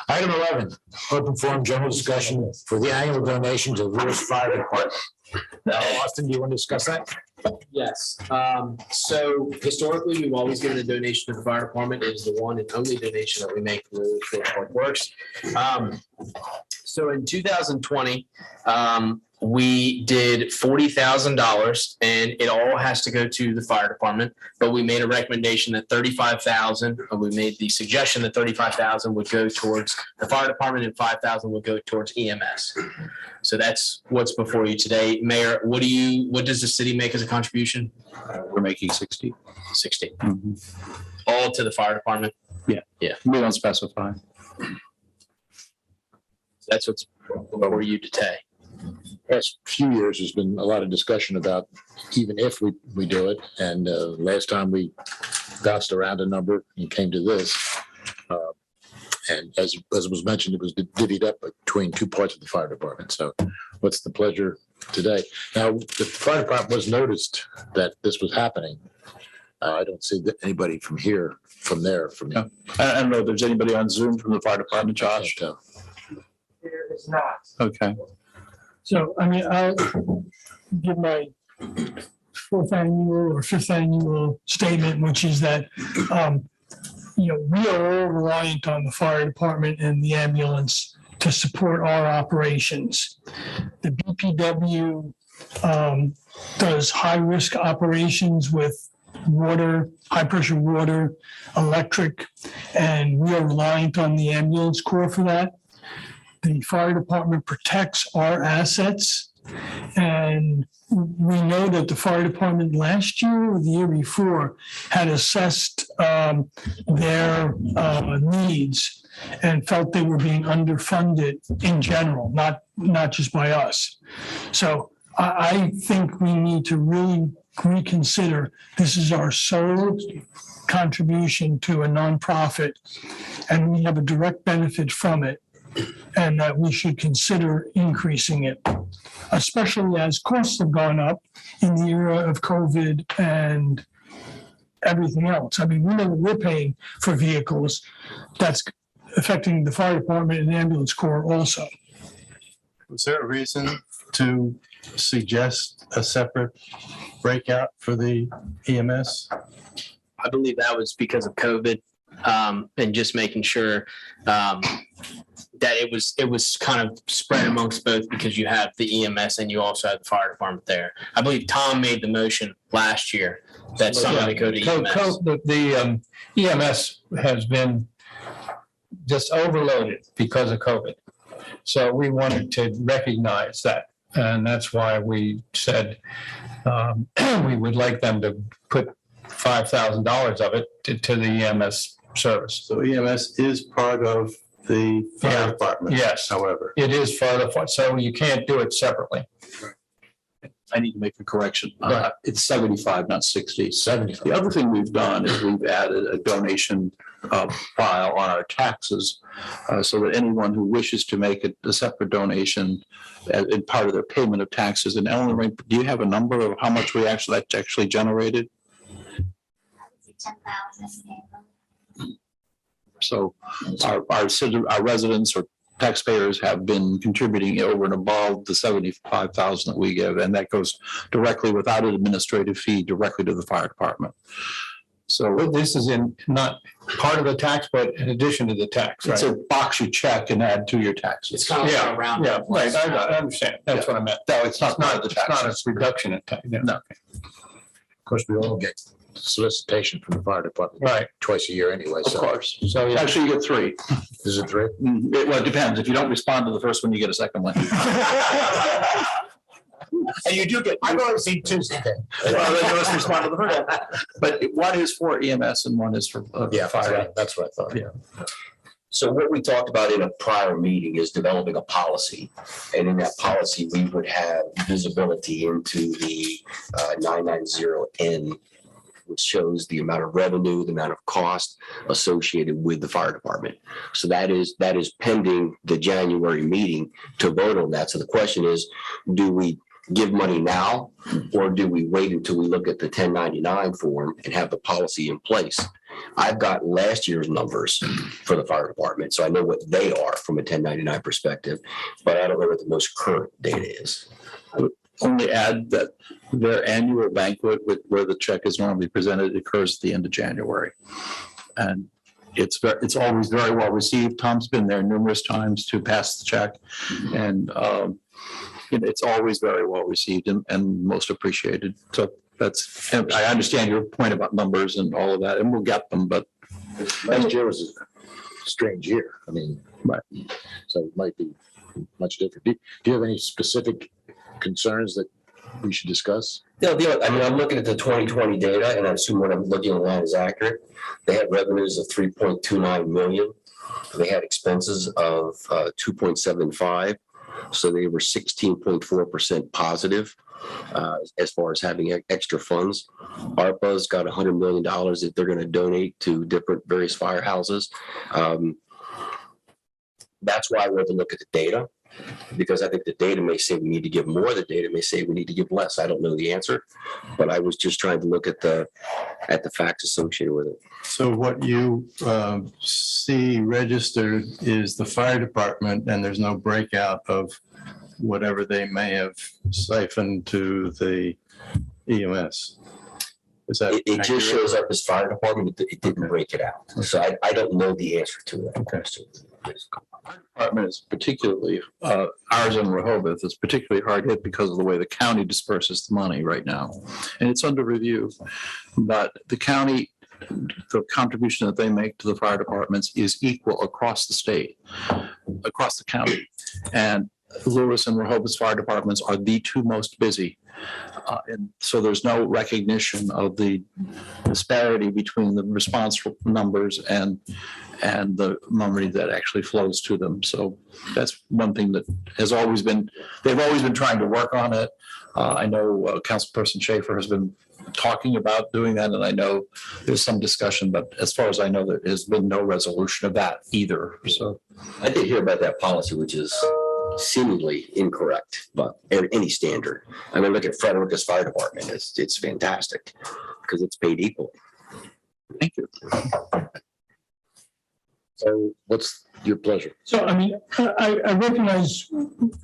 Item 11, open forum general discussion for the annual donation to Lewes Fire Department. Austin, do you want to discuss that? Yes. So historically, we've always given a donation to the fire department. It is the one and only donation that we make for Public Works. So in 2020, we did $40,000, and it all has to go to the fire department. But we made a recommendation that $35,000. We made the suggestion that $35,000 would go towards the fire department, and $5,000 would go towards EMS. So that's what's before you today, Mayor. What does the city make as a contribution? We're making 60. 60. All to the fire department. We don't specify. That's what's before you today. Past few years, there's been a lot of discussion about even if we do it. And last time we bounced around a number and came to this. And as was mentioned, it was divvied up between two parts of the fire department. So what's the pleasure today? Now, the fire department was noticed that this was happening. I don't see anybody from there. No. I don't know if there's anybody on Zoom from the fire department, Josh. So, There is not. Okay. So, I mean, I'll give my 4th annual or 5th annual statement, which is that we are all reliant on the fire department and the ambulance to support our operations. The BPW does high-risk operations with water, high-pressure water, electric, and we are reliant on the ambulance corps for that. The fire department protects our assets, and we know that the fire department last year or the year before had assessed their needs and felt they were being underfunded in general, not just by us. So I think we need to really reconsider, this is our sole contribution to a nonprofit, and we have a direct benefit from it, and that we should consider increasing it, especially as costs have gone up in the era of COVID and everything else. I mean, we know that we're paying for vehicles. That's affecting the fire department and the ambulance corps also. Was there a reason to suggest a separate breakout for the EMS? I believe that was because of COVID, and just making sure that it was kind of spread amongst both, because you have the EMS and you also have the fire department there. I believe Tom made the motion last year that somebody go to EMS. The EMS has been just overloaded because of COVID. So we wanted to recognize that. And that's why we said we would like them to put $5,000 of it to the EMS service. So EMS is part of the fire department. Yes. However. It is for the, so you can't do it separately. I need to make a correction. Right. It's 75, not 60. 70. The other thing we've done is we've added a donation file on our taxes so that anyone who wishes to make a separate donation in part of their payment of taxes. And Ellen, do you have a number of how much that's actually generated? 10,000. So our residents or taxpayers have been contributing over and above the 75,000 that we give, and that goes directly without an administrative fee directly to the fire department. So This is not part of the tax, but in addition to the tax, it's right? a box you check and add to your taxes. It's kind of Yeah, around. yeah, right, I understand, that's what I meant. No, it's not part of the It's not taxes. a reduction in tax, yeah. No. Of course, we all get solicitation from the fire department Right, twice a year anyway. Of So course. so, yeah. Actually, you get 3. is it 3? Well, it depends. If you don't respond to the first one, you get a second one. And you do get. I've only seen 2 today. Well, then you must respond to the first one. But one is for EMS and one is for Yeah, fire. that's what I thought. Yeah. So what we talked about in a prior meeting is developing a policy. And in that policy, we would have visibility into the 990N, which shows the amount of revenue, the amount of cost associated with the fire department. So that is pending the January meeting to vote on that. So the question is, do we give money now, or do we wait until we look at the 1099 form and have the policy in place? I've got last year's numbers for the fire department, so I know what they are from a 1099 perspective, but I don't know what the most current data is. I would only add that their annual banquet where the check is normally presented occurs at the end of January. And it's always very well received. Tom's been there numerous times to pass the check. And it's always very well received and most appreciated. So and I understand your point about numbers and all of that, and we'll get them, but Last year was a strange year. I mean, right. So it might be much different. Do you have any specific concerns that we should discuss? Yeah, I'm looking at the 2020 data, and I assume what I'm looking at is accurate. They had revenues of 3.29 million. They had expenses of 2.75. So they were 16.4% positive as far as having extra funds. ARPA's got $100 million that they're going to donate to different various firehouses. That's why I want to look at the data, because I think the data may say we need to give more. The data may say we need to give less. I don't know the answer, but I was just trying to look at the facts associated with it. So what you see registered is the fire department, and there's no breakout of whatever they may have siphoned to the EMS. Is that? It just shows up as fire department. It didn't break it out. So I don't know the answer to that question. Department is particularly, ours in Rehoboth is particularly hard hit because of the way the county disperses the money right now. And it's under review. But the county, the contribution that they make to the fire departments is equal across the state, across the county. And Lewes and Rehoboth's fire departments are the two most busy. And so there's no recognition of the disparity between the response numbers and the money that actually flows to them. So that's one thing that has always been, they've always been trying to work on it. I know Councilperson Schaefer has been talking about doing that, and I know there's some discussion, but as far as I know, there has been no resolution of that either. So I did hear about that policy, which is seemingly incorrect, but any standard. I mean, look at Frederick's fire department. It's fantastic because it's paid equal. thank you. So what's your pleasure? So, I mean, I recognize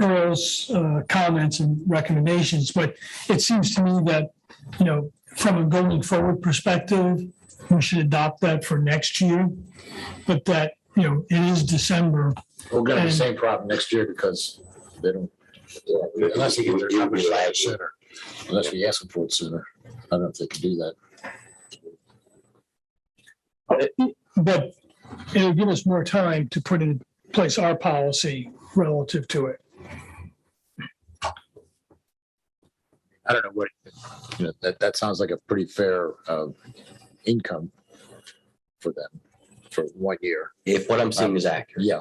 Earl's comments and recommendations, but it seems to me that, you know, from a going forward perspective, we should adopt that for next year. But that, you know, it is December. We're gonna have the same problem next year because they don't, unless they get their numbers sooner, unless we ask them for it sooner. I don't know if they can do that. But it'll give us more time to put in place our policy relative to it. I don't know what, you know, that sounds like a pretty fair income for them for 1 year. If what I'm seeing is accurate. Yeah.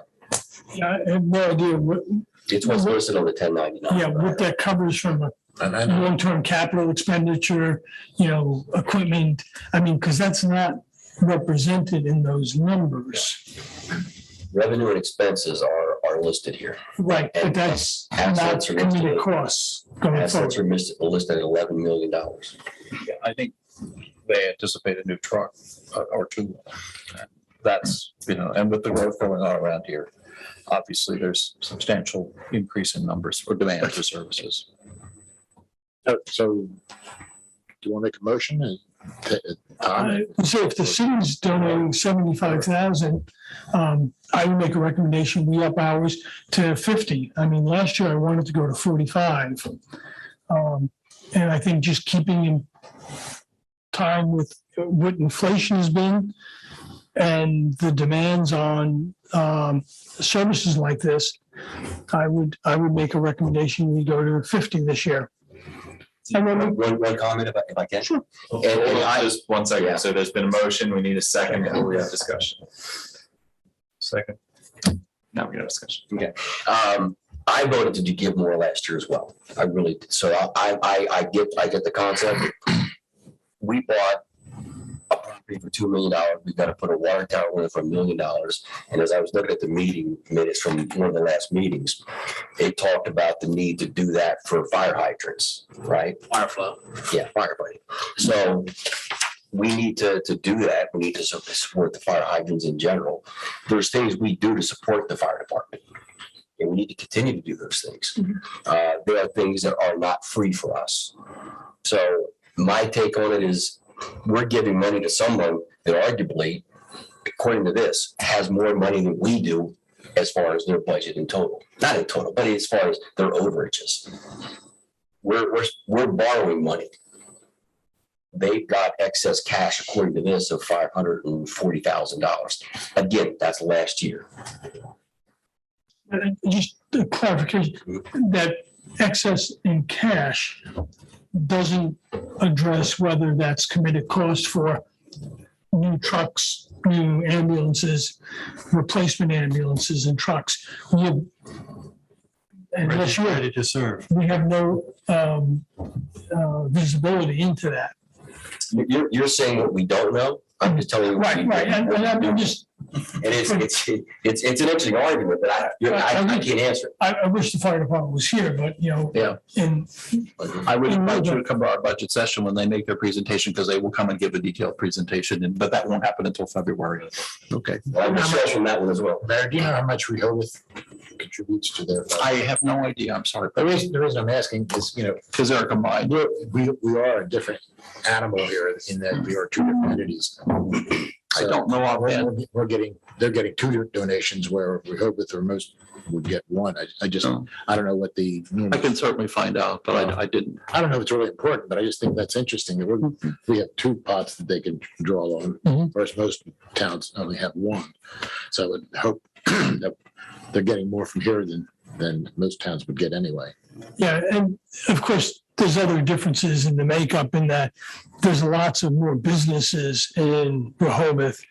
Yeah, I have no idea what, It's what's listed on the 1099. yeah, what that covers from a And I know, long-term capital expenditure, you know, equipment. I mean, because that's not represented in those numbers. Revenue and expenses are listed here. Right, but that's not Assets are committed listed. costs going Assets forward. are listed at $11 million. I think they anticipate a new truck or two. That's, you know, and with the growth going on around here, obviously there's substantial increase in numbers for demand for services. so do you want to make a motion? So if the city's donating 75,000, I would make a recommendation, we up ours to 50. I mean, last year I wanted to go to 45. And I think just keeping in time with what inflation has been and the demands on services like this, I would make a recommendation, we go to 50 this year. And then One comment if I can. Sure. Hold on just 1 second. So there's been a motion. We need a second and we have discussion. Second. Now we got a discussion. I voted to give more last year as well. I really did. So I get the concept. We bought a property for $2 million. We've got to put a water tower in for $1 million. And as I was looking at the meeting minutes from one of the last meetings, it talked about the need to do that for fire hydrants, right? Fire flow. Yeah, firefighting. So we need to do that. We need to support the fire hydrants in general. There's things we do to support the fire department. And we need to continue to do those things. There are things that are not free for us. So my take on it is we're giving money to someone that arguably, according to this, has more money than we do as far as their budget in total. Not in total, but as far as their overages. We're borrowing money. They've got excess cash, according to this, of $540,000. Again, that's last year. just a clarification, that excess in cash doesn't address whether that's committed cost for new trucks, new ambulances, replacement ambulances and trucks. We have, unless you're Ready to serve. we have no visibility into that. You're saying what we don't know? I'm just telling you. what we Right, don't and know. I'm just, And it's an interesting argument, but I can't answer it. I wish the fire department was here, but, you know, Yeah. and I would invite you to come to our budget session when they make their presentation, because they will come and give a detailed presentation, but that won't happen until February. Okay. Well, I'm just from that one as well. Mayor, do you know how much Rehoboth contributes to their. I have no idea. I'm sorry. The reason I'm asking is, Because they're combined. we are a different animal here in that we are two different entities. I don't know offhand. They're getting two donations where we hope that the most would get one. I don't know what the. I can certainly find out, but I didn't. I don't know if it's really important, but I just think that's interesting. That we have two pots that they can draw on, whereas most towns only have one. So I would hope that they're getting more from here than most towns would get anyway. Yeah, and of course, there's other differences in the makeup in that there's lots of more businesses in Rehoboth,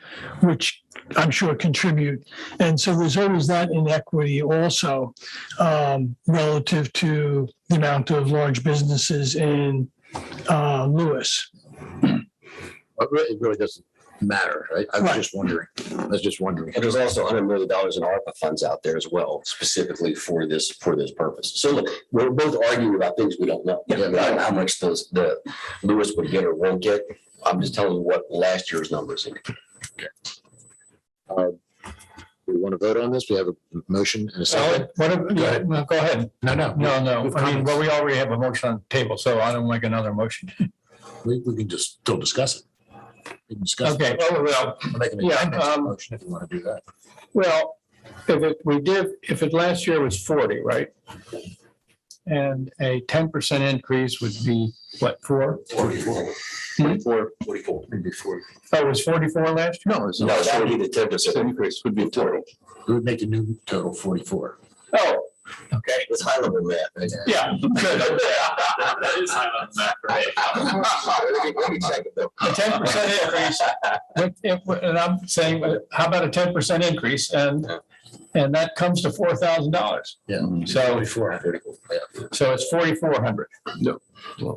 which I'm sure contribute. And so there's always that inequity also relative to the amount of large businesses in Lewes. It really doesn't matter, right? I was just wondering. And there's also $100 million in ARPA funds out there as well, specifically for this purpose. So look, we're both arguing about things we don't know. I don't know how much the Lewes would get or won't get. I'm just telling you what last year's numbers indicate. We want to vote on this? We have a motion and a second. Go ahead. No. No. I mean, well, we already have a motion on the table, so I don't make another motion. We can just still discuss it. We can discuss. Okay, well, We're making a motion if you want to do that. well, if it last year was 40, right? And a 10% increase would be what, 4? 44. Maybe 40. Oh, it was 44 last year? No, it's No, not. that would be the 10% Increase would be total. We would make a new total 44. Oh, okay. It's high level math. Yeah. Good. That is high level math, right? Let me check it though. A 10% increase. And I'm saying, how about a 10% increase? And that comes to $4,000. Yeah. So, 44. Yeah. so it's 4,400. No,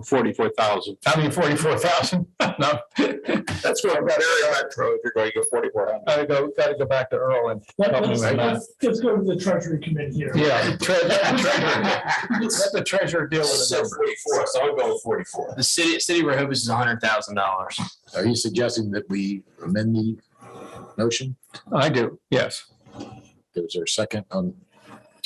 44,000. I mean, 44,000? No. That's what I'm very retro if you're going to go 4,400. Gotta go back to Earl and help me with that. Let's go to the Treasury Committee here. Yeah. Let the treasurer deal with it. So 44, so I'm going 44. The city of Rehoboth is $100,000. Are you suggesting that we amend the motion? I do, yes. Is there a second on?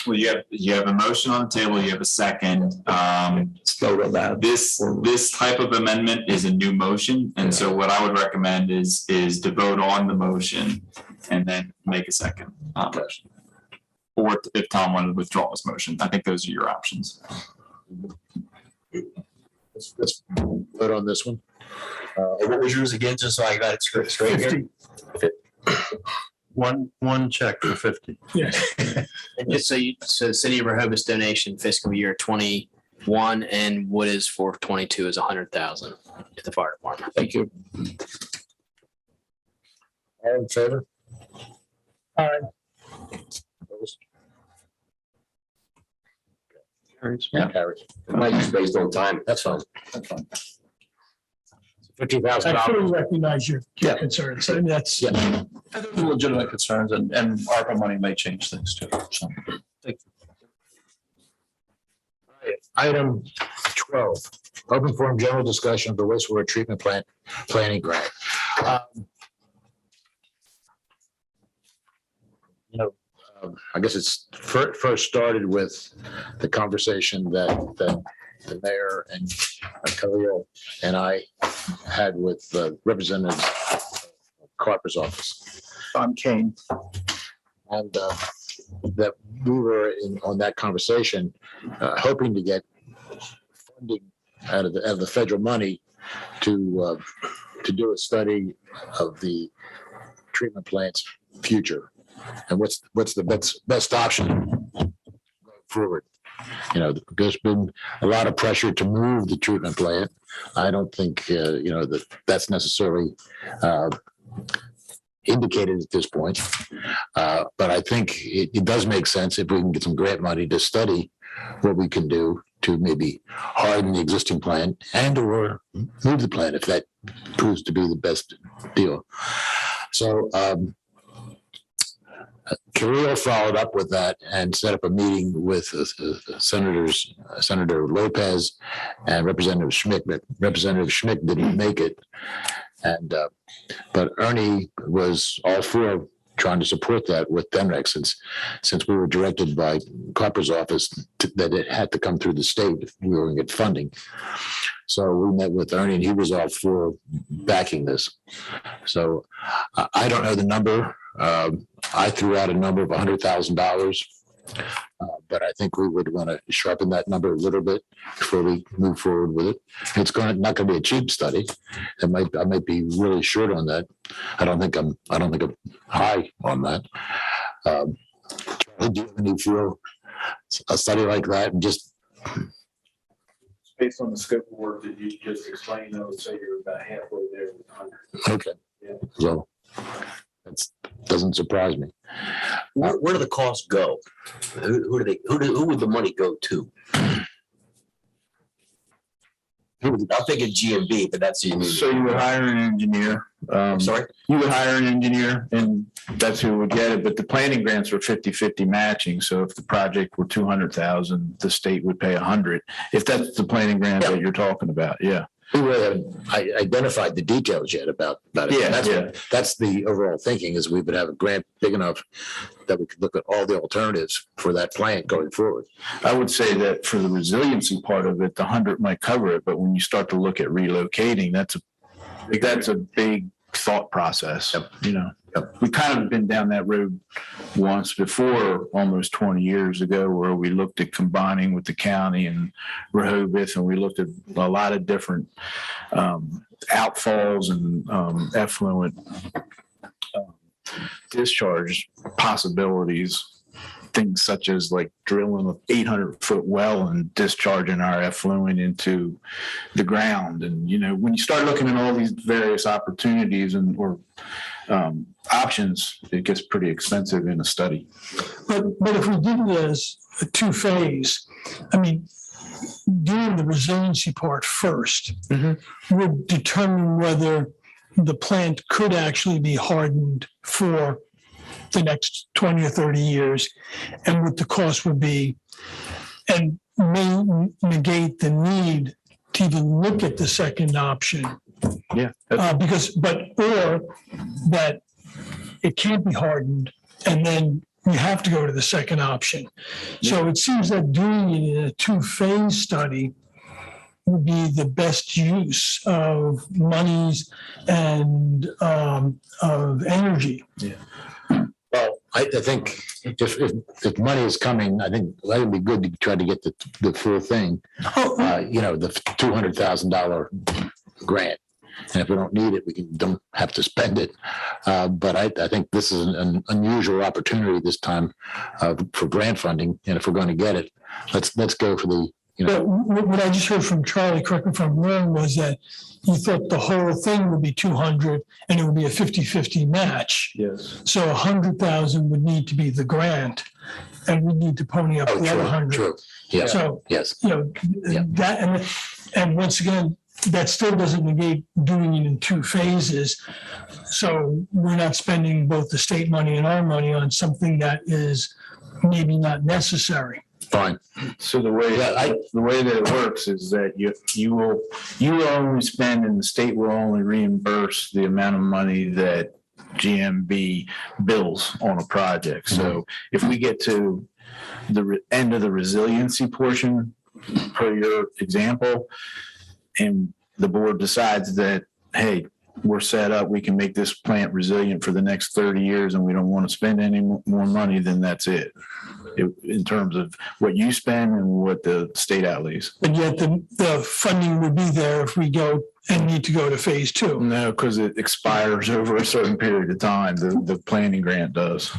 Well, you have a motion on the table, you have a second. Vote on that. This type of amendment is a new motion, and so what I would recommend is to vote on the motion and then make a second motion. Or if Tom wanted to withdraw his motion, I think those are your options. Let's vote on this one. And what was yours again, just so I got it straight here? 50. One check for 50. Yes. And just so city of Rehoboth's donation fiscal year 21 and what is for 22 is 100,000 to the fire department. Thank you. All in favor? All right. Opposed? Yeah. Carries. Might just based on time. That's fine. I $50,000. fully recognize your Yeah. concerns. I mean, that's, Yeah. And those are legitimate concerns, and ARPA money may change things too. So. Item 12, open forum general discussion of the wastewater treatment plant planning grant. I guess it's first started with the conversation that the mayor and Khalil and I had with Representative Carper's office. I'm Kane. And that we were on that conversation, hoping to get funding out of the federal money to do a study of the treatment plant's future and what's the best option going forward. There's been a lot of pressure to move the treatment plant. I don't think that's necessarily indicated at this point. But I think it does make sense if we can get some grant money to study what we can do to maybe harden the existing plant and or move the plant if that proves to be the best deal. So Kirill followed up with that and set up a meeting with Senator Lopez and Representative Schmidt, but Representative Schmidt didn't make it. And but Ernie was all for trying to support that with DEMREC since we were directed by Carper's office that it had to come through the state if we were going to get funding. So we met with Ernie and he was all for backing this. So I don't know the number. I threw out a number of $100,000. But I think we would want to sharpen that number a little bit before we move forward with it. It's not going to be a cheap study. I might be really short on that. I don't think I'm high on that. Charlie, do you have any feel a study like that and just Based on the scope of work that you just explained, I would say you're about halfway there with 100. okay? Yeah. So that doesn't surprise me. Where do the costs go? Who would the money go to? I'm thinking GMB, but that's you. So you would hire an engineer. Sorry? You would hire an engineer and that's who would get it, but the planning grants were 50-50 matching. So if the project were 200,000, the state would pay 100. If that's the planning grant that you're talking about, yeah. We really haven't identified the details yet about it. Yeah, That's the overall thinking is we would have a grant big enough that we could look at all the alternatives for that plant going forward. I would say that for the resiliency part of it, the 100 might cover it, but when you start to look at relocating, that's a big thought process. Yep. You know, we kind of been down that road once before, almost 20 years ago, where we looked at combining with the county and Rehoboth, and we looked at a lot of different outfalls and effluent discharge possibilities. Things such as like drilling an 800-foot well and discharging our effluent into the ground. And, you know, when you start looking at all these various opportunities or options, it gets pretty expensive in a study. But if we did it as a two-phase, I mean, doing the resiliency part first would determine whether the plant could actually be hardened for the next 20 or 30 years and what the cost would be, and may negate the need to even look at the second option. Yeah. Or that it can't be hardened and then you have to go to the second option. So it seems that doing it in a two-phase study would be the best use of monies and of energy. Yeah. Well, I think if money is coming, I think that would be good to try to get the full thing. The $200,000 grant. And if we don't need it, don't have to spend it. But I think this is an unusual opportunity this time for grant funding. And if we're going to get it, let's go for the. But what I just heard from Charlie, correct me if I'm wrong, was that you thought the whole thing would be 200 and it would be a 50-50 match. Yes. So 100,000 would need to be the grant and we need to pony up the other 100. True. Yeah. So, yes. That, and once again, that still doesn't negate doing it in two phases. So we're not spending both the state money and our money on something that is maybe not necessary. Fine. So the way that it works is that you will only spend and the state will only reimburse the amount of money that GMB bills on a project. So if we get to the end of the resiliency portion, per your example, and the board decides that, hey, we're set up, we can make this plant resilient for the next 30 years and we don't want to spend any more money, then that's it. In terms of what you spend and what the state outlays. But yet the funding would be there if we go and need to go to phase two. No, because it expires over a certain period of time. The planning grant does.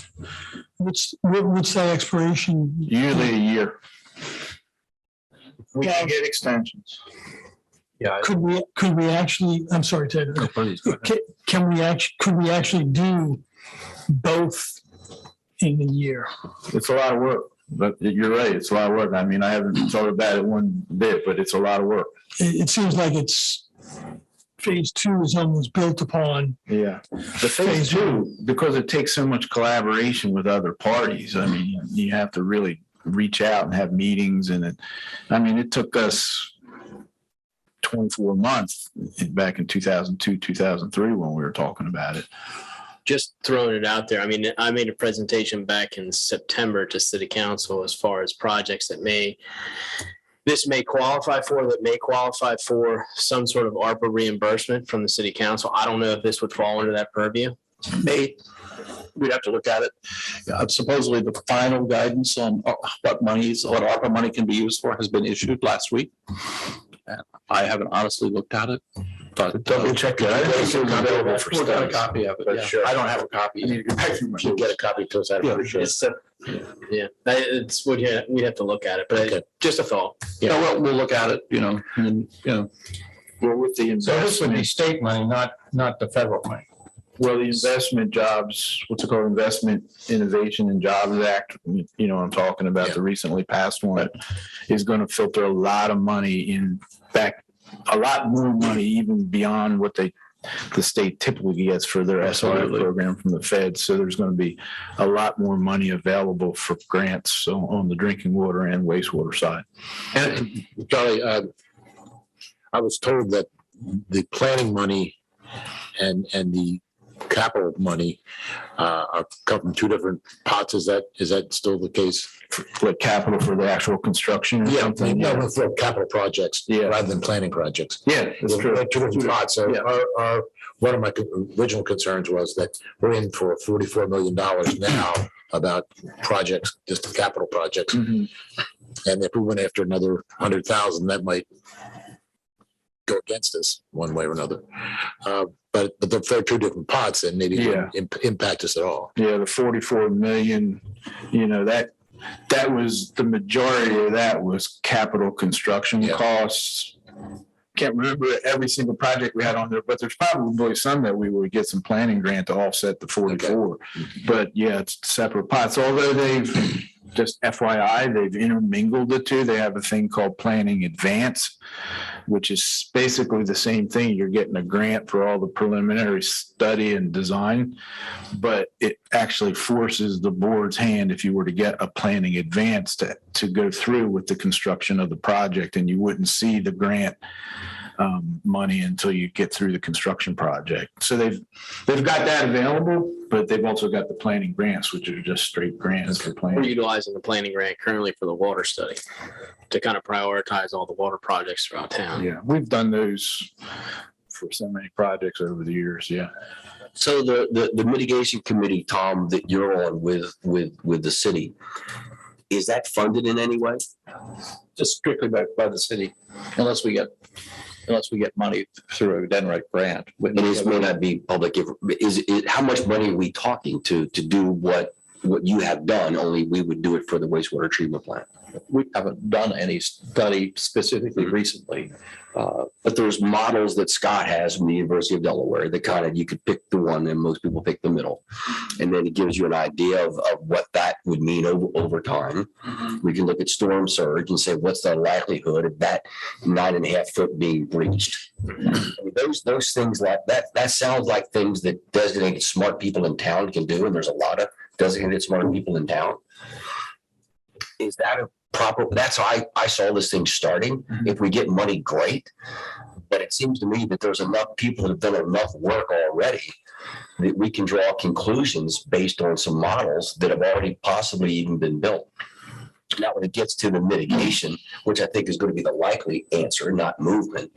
What's that expiration? Usually a year. We can get extensions. Yeah. Could we actually, I'm sorry, Ted. Could we actually do both in a year? It's a lot of work, but you're right. It's a lot of work. I mean, I haven't thought about it one bit, but it's a lot of work. It seems like phase two is almost built upon. Yeah. The phase two, because it takes so much collaboration with other parties. I mean, you have to really reach out and have meetings. And it took us 24 months back in 2002, 2003 when we were talking about it, just throwing it out there. I mean, I made a presentation back in September to City Council as far as projects that this may qualify for some sort of ARPA reimbursement from the City Council. I don't know if this would fall under that purview. We'd have to look at it. Supposedly the final guidance on what ARPA money can be used for has been issued last week. And I haven't honestly looked at it, but Double check that. It's available for We've got a studies. copy of it. But Yeah. sure, I don't have a copy. You get a copy to us. I'd Yeah. appreciate it. We'd have to look at it, but Okay. just a thought. Yeah, we'll look at it, and, Well, with the So this would be investment, state money, not the federal money. well, the investment jobs, what's it called, Investment Innovation and Jobs Act, I'm talking about the recently passed one, is going to filter a lot of money in back, a lot more money even beyond what the state typically gets for their SRF Absolutely. program from the Fed. So there's going to be a lot more money available for grants on the drinking water and wastewater side. And Charlie, I was told that the planning money and the capital money are come from two different pots. Is that still the case? Like capital for the actual construction or Yeah, something? no, for capital projects rather than planning projects. Yeah, that's true. They're two different pots. So Yeah. one of my original concerns was that we're in for $44 million now about projects, just the capital projects. Mhm. And if we went after another 100,000, that might go against us one way or another. But they're two different pots and maybe it wouldn't impact us at all. Yeah, the 44 million, that was, the majority of that was capital construction Yeah. costs. Can't remember every single project we had on there, but there's probably some that we would get some planning grant to offset the 44. But yeah, it's separate pots, although just FYI, they've intermingled the two. They have a thing called Planning Advance, which is basically the same thing. You're getting a grant for all the preliminary study and design, but it actually forces the board's hand if you were to get a planning advance to go through with the construction of the project, and you wouldn't see the grant money until you get through the construction project. So they've got that available, but they've also got the planning grants, which are just straight grants for We're planning. utilizing the planning grant currently for the water study to kind of prioritize all the water projects throughout town. Yeah, we've done those for so many projects over the years. Yeah. So the mitigation committee, Tom, that you're on with the city, is that funded in any way? just strictly by the city, unless we get money through a Denrick grant. And this may not be public. How much money are we talking to do what you have done? Only we would do it for the wastewater treatment plant. We haven't done any study specifically recently. But there's models that Scott has from the University of Delaware that kind of, you could pick the one and most people pick the middle. And then it gives you an idea of what that would mean over time. We can look at storm surge and say, what's the likelihood of that 9.5 foot being breached? I mean, those things like that sounds like things that designated smart people in town can do. And there's a lot of designated smart people in town. Is that a proper, that's how I saw this thing starting. If we get money, great. But it seems to me that there's enough people that have done enough work already that we can draw conclusions based on some models that have already possibly even been built. Now, when it gets to the mitigation, which I think is going to be the likely answer, not movement,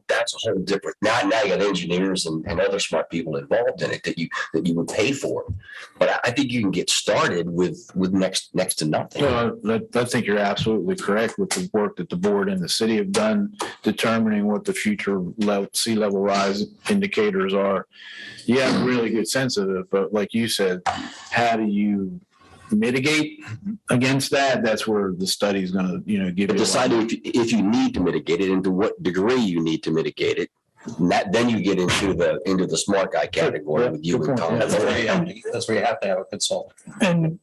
that's a whole different. Now you got engineers and other smart people involved in it that you would pay for. But I think you can get started with next to nothing. Well, I think you're absolutely correct with the work that the board and the city have done, determining what the future sea level rise indicators are. You have a really good sense of it, but like you said, how do you mitigate against that? That's where the study is going to, give you. Decide if you need to mitigate it and to what degree you need to mitigate it. And then you get into the smart guy category with you and Tom. That's where you have to have a consultant. And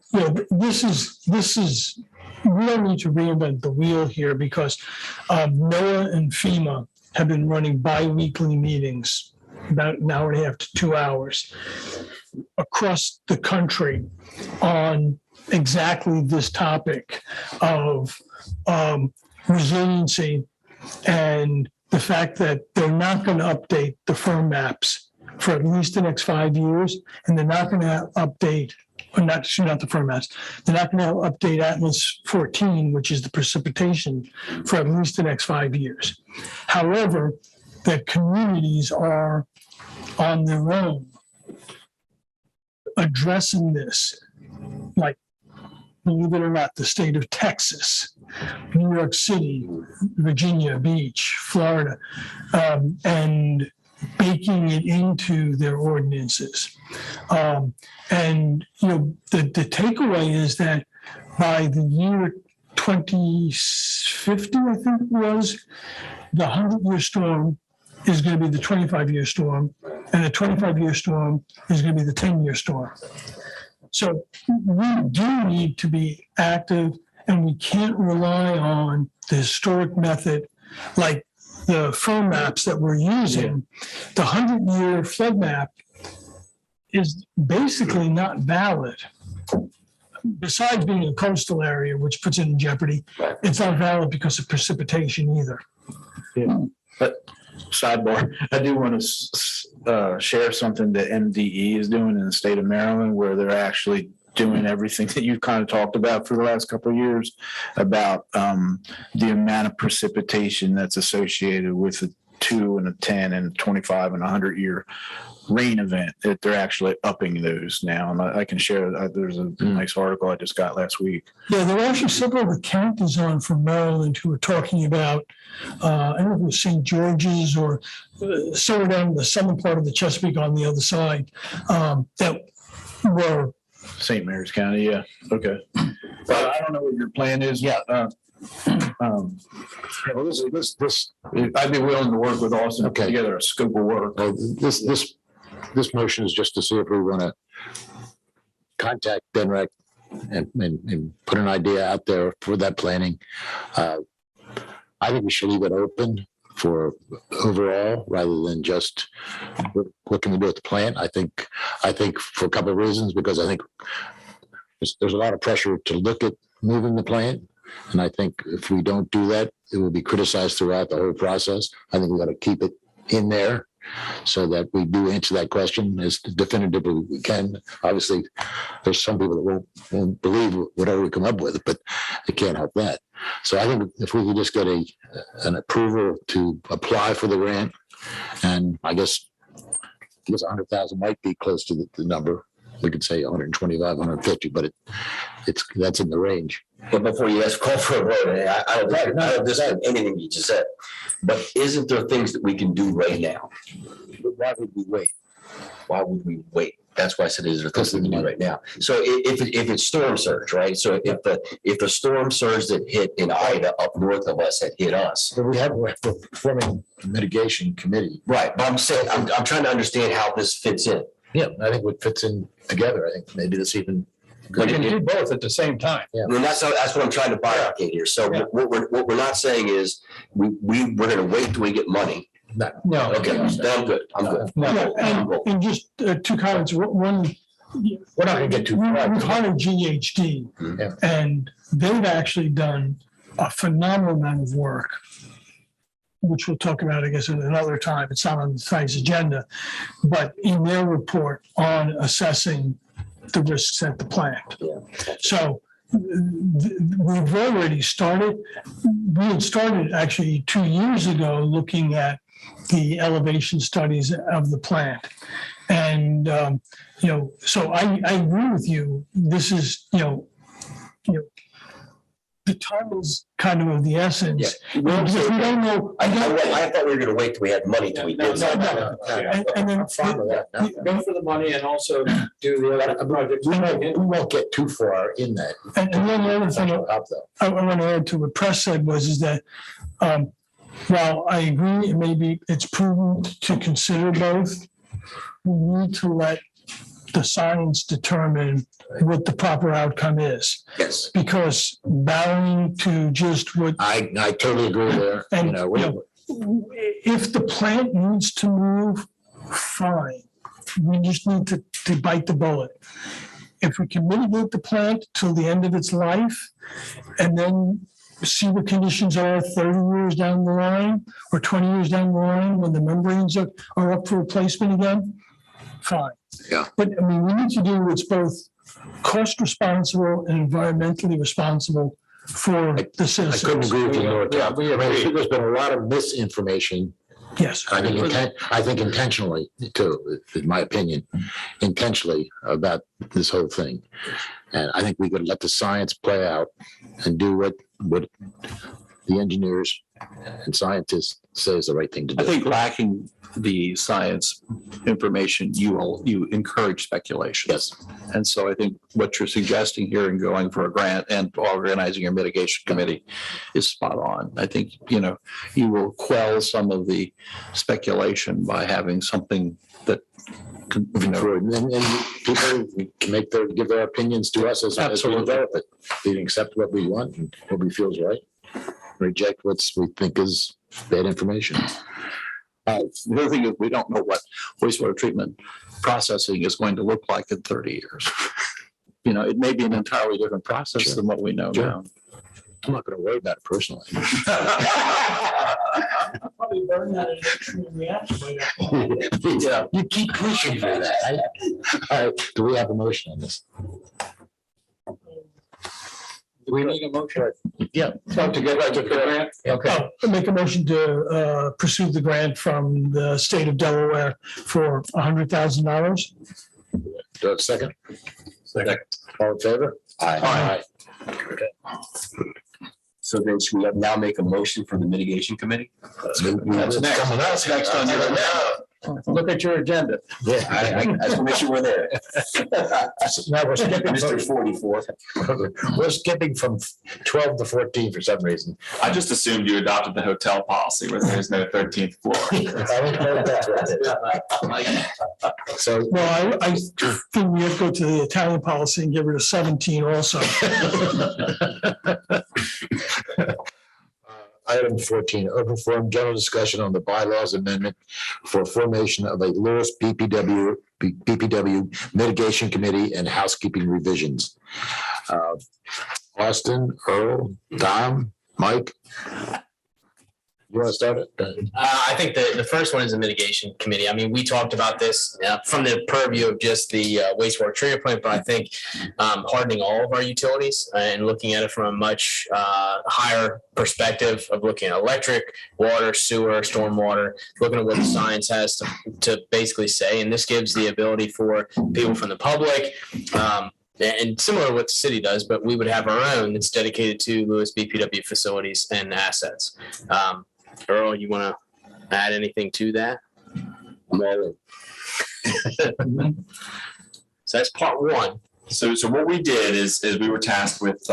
this is we don't need to reinvent the wheel here, because NOAA and FEMA have been running bi-weekly meetings, about an hour and a half to 2 hours, across the country on exactly this topic of resiliency and the fact that they're not going to update the firm maps for at least the next 5 years, and they're not going to update, or not the formats, they're not going to update Atlas 14, which is the precipitation, for at least the next 5 years. However, the communities are on their own addressing this, like, believe it or not, the state of Texas, New York City, Virginia Beach, Florida, and baking it into their ordinances. And, you know, the takeaway is that by the year 2050, I think it was, the 100-year storm is going to be the 25-year storm, and the 25-year storm is going to be the 10-year storm. So we do need to be active, and we can't rely on the historic method like the firm maps that we're using. The 100-year flood map is basically not valid. Besides being a coastal area, which puts it in jeopardy, it's not valid because of precipitation either. Yeah, but sidebar, I do want to share something that MDE is doing in the state of Maryland, where they're actually doing everything that you've kind of talked about for the last couple of years about the amount of precipitation that's associated with a 2 and a 10 and 25 and 100-year rain event, that they're actually upping those now. And I can share, there's a nice article I just got last week. Yeah, there were actually several of the counties on from Maryland who were talking about, I don't know if it was St. George's or somewhere down the southern part of the Chesapeake on the other side, that were. St. Mary's County, yeah, okay. Well, I don't know what your plan is. Yeah. Well, this, I'd be willing to work with Austin to put Okay. together a scope of work. this motion is just to see if we want to contact Benrec and put an idea out there for that planning. I think we should leave it open for overall rather than just what can we do at the plant. I think for a couple of reasons, because I think there's a lot of pressure to look at moving the plant. And I think if we don't do that, it will be criticized throughout the whole process. I think we got to keep it in there so that we do answer that question as definitively as we can. Obviously, there's some people that won't believe whatever we come up with, but they can't help that. So I think if we could just get an approval to apply for the grant, and I guess 100,000 might be close to the number. We could say 125, 150, but that's in the range. But before you ask, call for a vote, I don't disagree with anything you just said. But isn't there things that we can do right now? Why would we wait? Why would we wait? That's why I said, is there things we can do right now? So if it's storm surge, right? So if the storm surge that hit in Ida up north of us had hit us. But we're forming a mitigation committee. Right, but I'm saying, I'm trying to understand how this fits in. Yeah, I think what fits in together. I think maybe this even. We can do both at the same time. Yeah. I mean, that's what I'm trying to bifurcate here. So what we're not saying is we're going to wait till we get money. No. Okay, then I'm good. I'm good. No, and just two comments. One, we're not going to get too far. We've hired GHD, and they've actually done a phenomenal amount of work, which we'll talk about, I guess, at another time. It's not on tonight's agenda, but in their report on assessing the risks at the plant. Yeah. So we've already started. We had started actually 2 years ago looking at the elevation studies of the plant. And, so I agree with you. This is, the time is kind of the essence. Yeah. Because we don't know. I thought we were going to wait till we had money till we did something. And then Go for the money and also do the other projects. We won't get too far in that. And then the other thing I want to add to what Press said is that while I agree, it's prudent to consider both, we need to let the science determine what the proper outcome is. Yes. Because bowing to just what. I totally agree there. And if the plant needs to move, fine. We just need to bite the bullet. If we can mitigate the plant till the end of its life and then see what conditions are 30 years down the line or 20 years down the line when the membranes are up for replacement again, fine. Yeah. But I mean, we need to do what's both cost responsible and environmentally responsible for the I couldn't citizens. agree with you more, Tom. We I mean, agree. there's been a lot of misinformation. Yes. I think intentionally too, in my opinion, intentionally about this whole thing. And I think we could let the science play out and do what the engineers and scientists say is the right thing to do. I think lacking the science information, you encourage speculation. Yes. And so I think what you're suggesting here and going for a grant and organizing your mitigation committee is spot on. I think, you will quell some of the speculation by having something that can, And people can give their opinions to us as we Absolutely. develop it. We can accept what we want and what we feel is right. Reject what we think is bad information. the other thing is we don't know what wastewater treatment processing is going to look like in 30 years. It may be an entirely different process than what we know now. I'm not going to worry about it personally. Probably burn that in a nutrient reaction. Yeah, you keep pushing for that. All right, do we have a motion on this? Do we need a motion? Yeah. So to get back to the grant? Okay. I'll make a motion to pursue the grant from the state of Delaware for $100,000. Do I have a second? Second. All in favor? Aye. So then should we now make a motion for the mitigation committee? That's next. That's next on your agenda. Look at your agenda. Yeah. I just want to make sure we're there. Now we're skipping Mr. 44. We're skipping from 12 to 14 for some reason. I just assumed you adopted the hotel policy where there is no 13th floor. I don't know if that's right. So, Well, I think we have to go to the Italian policy and get rid of 17 also. Item 14, open forum, general discussion on the bylaws amendment for formation of a Lewes BPW mitigation committee and housekeeping revisions. Austin, Earl, Tom, Mike? You want to start it? I think the first one is the mitigation committee. I mean, we talked about this from the purview of just the wastewater treatment plant, but I think hardening all of our utilities and looking at it from a much higher perspective of looking at electric, water, sewer, stormwater, looking at what the science has to basically say. And this gives the ability for people from the public, and similar to what the city does, but we would have our own that's dedicated to Lewes BPW facilities and assets. Earl, you want to add anything to that? No. So that's part one. So what we did is we were tasked with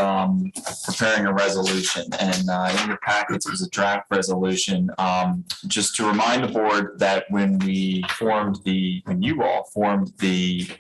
preparing a resolution, and in your packets was a draft resolution. Just to remind the board that when you all formed the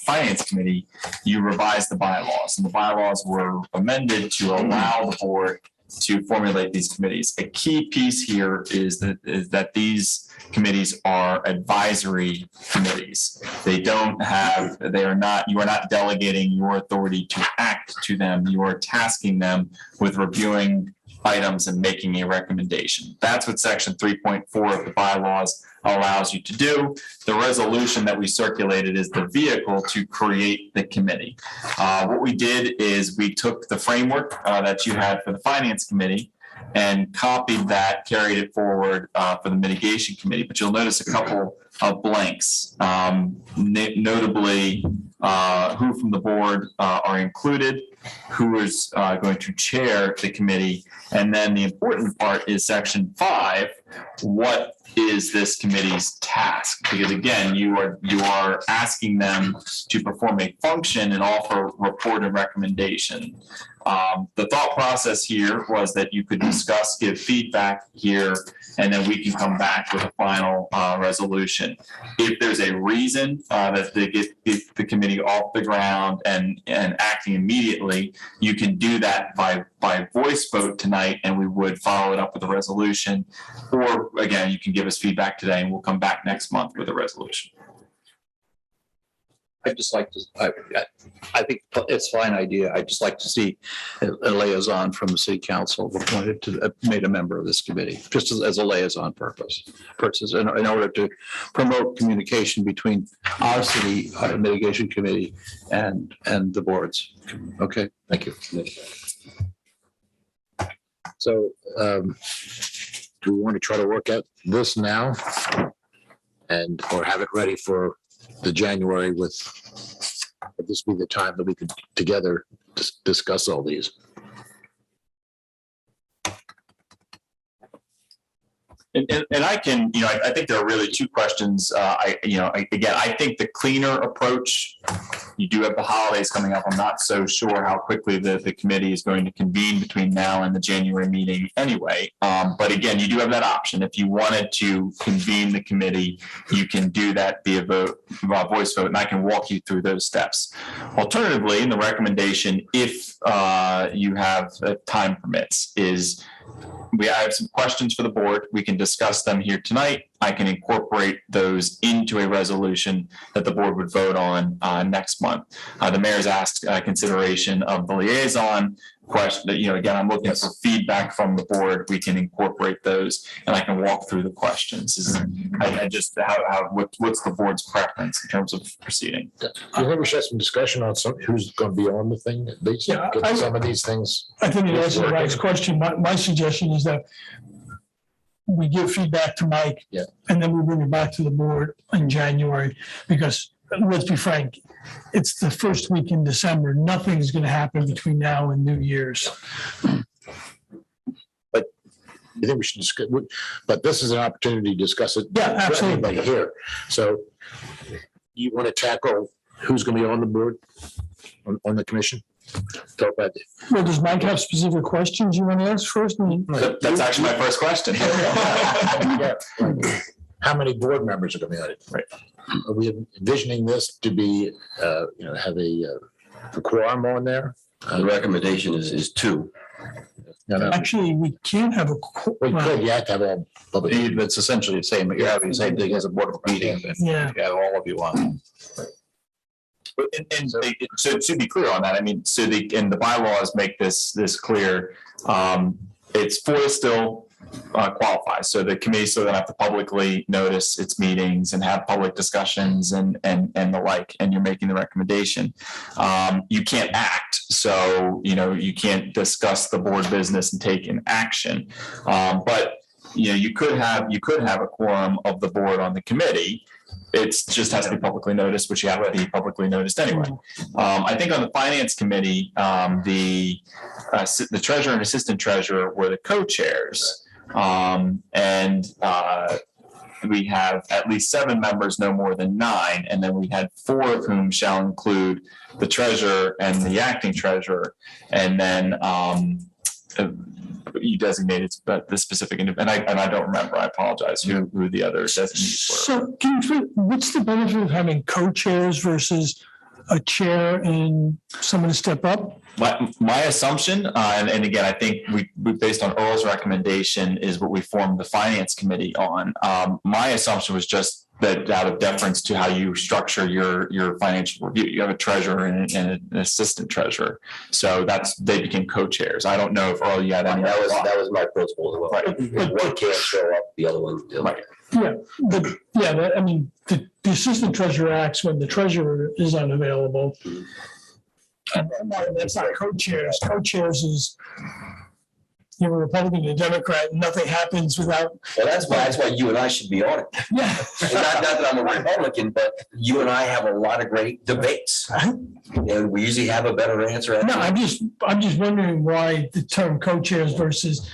finance committee, you revised the bylaws, and the bylaws were amended to allow the board to formulate these committees. A key piece here is that these committees are advisory committees. You are not delegating your authority to act to them. You are tasking them with reviewing items and making a recommendation. That's what section 3.4 of the bylaws allows you to do. The resolution that we circulated is the vehicle to create the committee. What we did is we took the framework that you had for the finance committee and copied that, carried it forward for the mitigation committee. But you'll notice a couple of blanks, notably who from the board are included, who is going to chair the committee. And then the important part is section 5, what is this committee's task? Because again, you are asking them to perform a function and offer report and recommendation. The thought process here was that you could discuss, give feedback here, and then we can come back with a final resolution. If there's a reason that they get the committee off the ground and acting immediately, you can do that by voice vote tonight, and we would follow it up with a resolution. Or again, you can give us feedback today, and we'll come back next month with a resolution. I'd just like to, I think it's a fine idea. I'd just like to see a liaison from the city council appointed to, made a member of this committee, just as a liaison purposes, in order to promote communication between our city mitigation committee and the boards. Okay, Thank you. So do we want to try to work out this now? And, or have it ready for the January would this be the time that we could together discuss all these? And I can, I think there are really two questions. Again, I think the cleaner approach, you do have the holidays coming up. I'm not so sure how quickly the committee is going to convene between now and the January meeting anyway. But again, you do have that option. If you wanted to convene the committee, you can do that via voice vote, and I can walk you through those steps. Alternatively, in the recommendation, if you have time permits, is I have some questions for the board. We can discuss them here tonight. I can incorporate those into a resolution that the board would vote on next month. The mayor's asked consideration of the liaison question. Again, I'm looking for feedback from the board. We can incorporate those, and I can walk through the questions. What's the board's preference in terms of proceeding? I think we should have some discussion on who's going to be on the thing. Some of these things. I think it answers Mike's question. My suggestion is that we give feedback to Mike, and then we bring it back to the board in January, because let's be frank, it's the first week in December. Nothing is going to happen between now and New Year's. But I think we should discuss, but this is an opportunity to discuss it. Yeah, absolutely. Everybody here. So you want to tackle who's going to be on the board, on the commission? Talk about it. Well, does Mike have specific questions you want to ask first? That's actually my first question. How many board members are going to be on it? Right. Are we envisioning this to be, have a quorum on there? The recommendation is 2. Actually, we can't have a. We could, you have to have all public. It's essentially the same, you're having the same thing as a board meeting. Yeah. You have all of you on. So to be clear on that, the bylaws make this clear. It's 4 still qualifies. So the committee still gonna have to publicly notice its meetings and have public discussions and the like, and you're making the recommendation. You can't act, so you can't discuss the board business and take an action. But you could have a quorum of the board on the committee. It just has to be publicly noticed, which you have to be publicly noticed anyway. I think on the finance committee, the treasurer and assistant treasurer were the co-chairs. We have at least 7 members, no more than 9. And then we had 4 of whom shall include the treasurer and the acting treasurer. And then you designated the specific, and I don't remember, I apologize, who the other designees were. So what's the benefit of having co-chairs versus a chair and someone to step up? My assumption, and again, I think we based on Earl's recommendation is what we formed the finance committee on. My assumption was just that out of deference to how you structure your financial review, you have a treasurer and an assistant treasurer. So they became co-chairs. I don't know if Earl, you had any. That was my principle as well. Right. One can't show up, the other one. Right. Yeah, but the assistant treasurer acts when the treasurer is unavailable. And that's not co-chairs. Co-chairs is you're a Republican and a Democrat, and nothing happens without. Well, that's why you and I should be on it. Yeah. Not that I'm a Republican, but you and I have a lot of great debates, and we usually have a better answer. No, I'm just wondering why the term co-chairs versus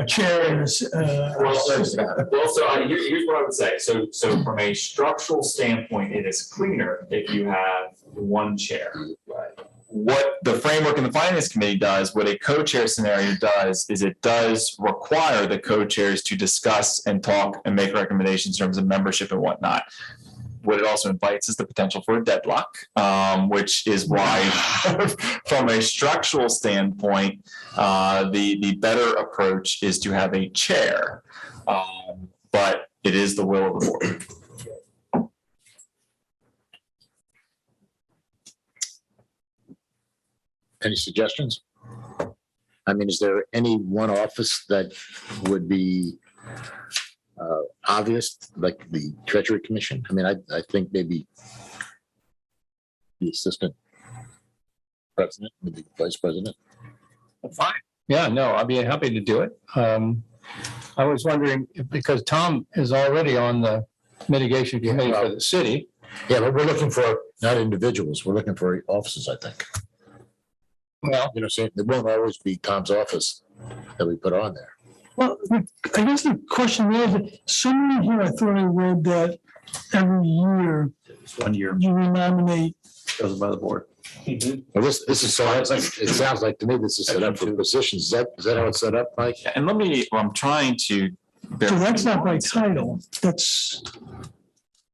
chairs. Here's what I would say. So from a structural standpoint, it is cleaner if you have one chair. Right. What the framework in the finance committee does, what a co-chair scenario does, is it does require the co-chairs to discuss and talk and make recommendations in terms of membership and whatnot. What it also invites is the potential for a deadlock, which is why, from a structural standpoint, the better approach is to have a chair, but it is the will of the board. Any suggestions? I mean, is there any one office that would be obvious, like the Treasury Commission? I mean, I think maybe the assistant president, maybe vice president. Fine. Yeah, no, I'd be happy to do it. I was wondering, because Tom is already on the mitigation committee for the city. Yeah, but we're looking for not individuals, we're looking for offices, I think. Well, You know, so it won't always be Tom's office that we put on there. Well, I guess the question is, somewhere here, I thought I read that every year It's 1 year, you renominate. chosen by the board. Well, this is so, it sounds like to me this is set up for positions. Is that how it's set up, Mike? And let me, I'm trying to. So that's not by title. That's.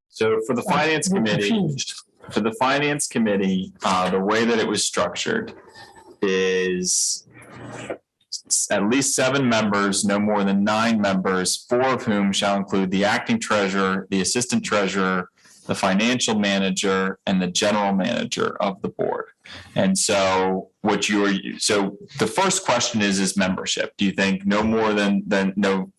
So for the finance I'm committee, confused. the way that it was structured is at least 7 members, no more than 9 members, 4 of whom shall include the acting treasurer, the assistant treasurer, the financial manager, and the general manager of the board. And so so the first question is membership. Do you think no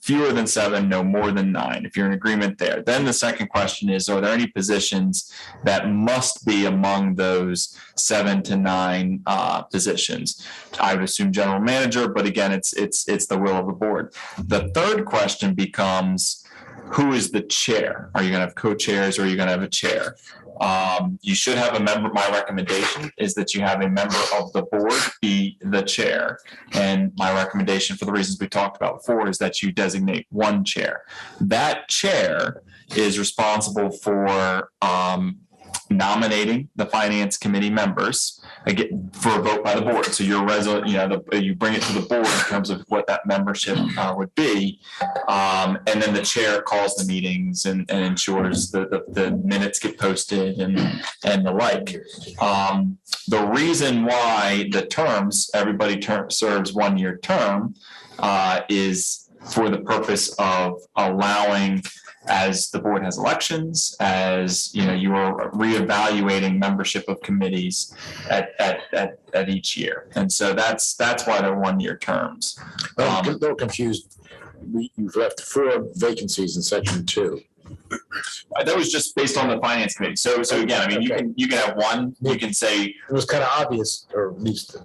fewer than 7, no more than 9, if you're in agreement there? Then the second question is, are there any positions that must be among those 7 to 9 positions? I would assume general manager, but again, it's the will of the board. The third question becomes, who is the chair? Are you going to have co-chairs or are you going to have a chair? You should have a member. My recommendation is that you have a member of the board be the chair. And my recommendation, for the reasons we talked about before, is that you designate one chair. That chair is responsible for nominating the finance committee members again for a vote by the board. So your you bring it to the board in terms of what that membership would be, and then the chair calls the meetings and ensures the minutes get posted and the like. The reason why the terms everybody serves 1-year term is for the purpose of allowing, as the board has elections, as you are reevaluating membership of committees at each year, and so that's why they're 1-year terms. I'm a little confused. You've left 4 vacancies in section 2. That was just based on the finance committee. So again, I mean, you can have one. You can say It was kind of obvious, or at least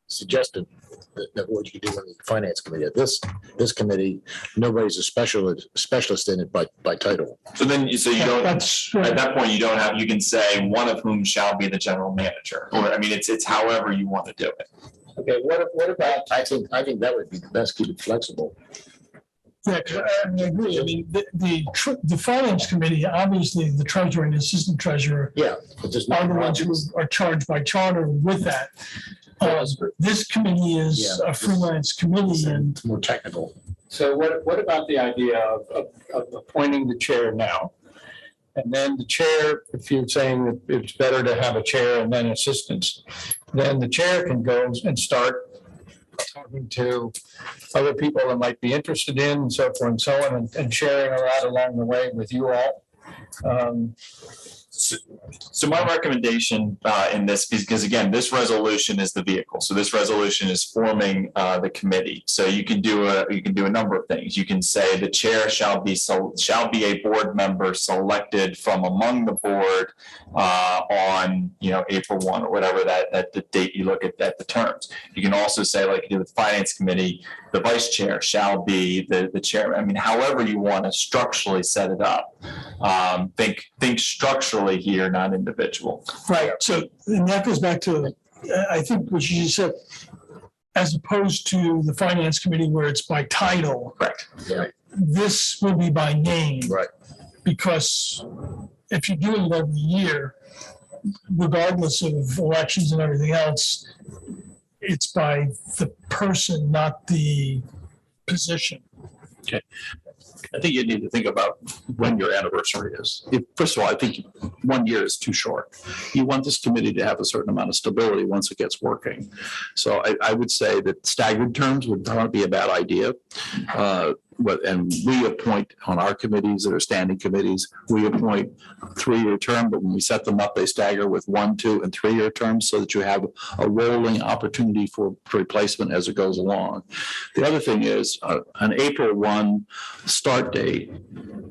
suggested, that what you do in the finance committee. This committee, nobody's a specialist in it by title. so. Then you don't. That's At that point, you can say one of whom shall be the general manager, or I mean, it's however you want to do it. Okay, what about, I think that would be the best, keep it flexible. Yeah, 'cause I agree. I mean, the finance committee, obviously, the treasurer and assistant treasurer Yeah. But there's are the no ones who are charged by charter with that. This committee is a freelance committee, and It's more technical. so what about the idea of appointing the chair now? And then the chair, if you're saying that it's better to have a chair and then assistants, then the chair can go and start talking to other people that might be interested in, and so forth and so on, and sharing a lot along the way with you all. So my recommendation in this is, because again, this resolution is the vehicle. So this resolution is forming the committee. So you can do a number of things. You can say the chair shall be a board member selected from among the board on April 1 or whatever that the date you look at the terms. You can also say, like you did with the finance committee, the vice chair shall be the chairman. I mean, however you want to structurally set it up. Think structurally here, not individual. right. So, and that goes back to, I think what you just said, as opposed to the finance committee where it's by title. Correct. Yeah. This will be by name. Right. Because if you're doing it every year, regardless of elections and everything else, it's by the person, not the position. I think you need to think about when your anniversary is. First of all, I think 1 year is too short. You want this committee to have a certain amount of stability once it gets working. So I would say that staggered terms would not be a bad idea. and we appoint on our committees that are standing committees, we appoint 3-year term, but when we set them up, they stagger with 1, 2, and 3-year terms so that you have a rolling opportunity for replacement as it goes along. The other thing is an April 1 start date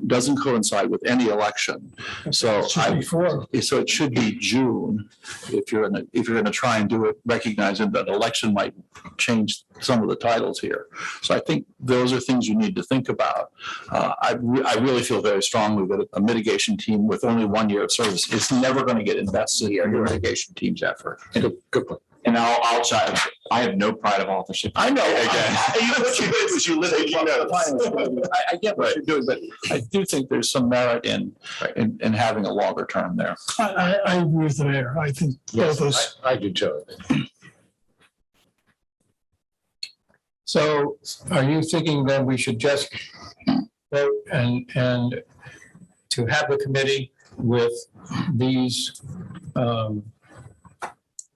doesn't coincide with any election. So so it should be June if you're going to try and do it, recognizing that election might change some of the titles here. So I think those are things you need to think about. I really feel very strongly that a mitigation team with only 1 year of service is never going to get invested in your mitigation team's effort. Good point. And I'll chime. I have no pride of authorship. I know. Again. What you did was you lifted the finance committee. I get what you're doing, but I do think there's some merit in having a longer term there. I agree with the mayor. I think both of us. I do too. So are you thinking that we should just vote and to have the committee with these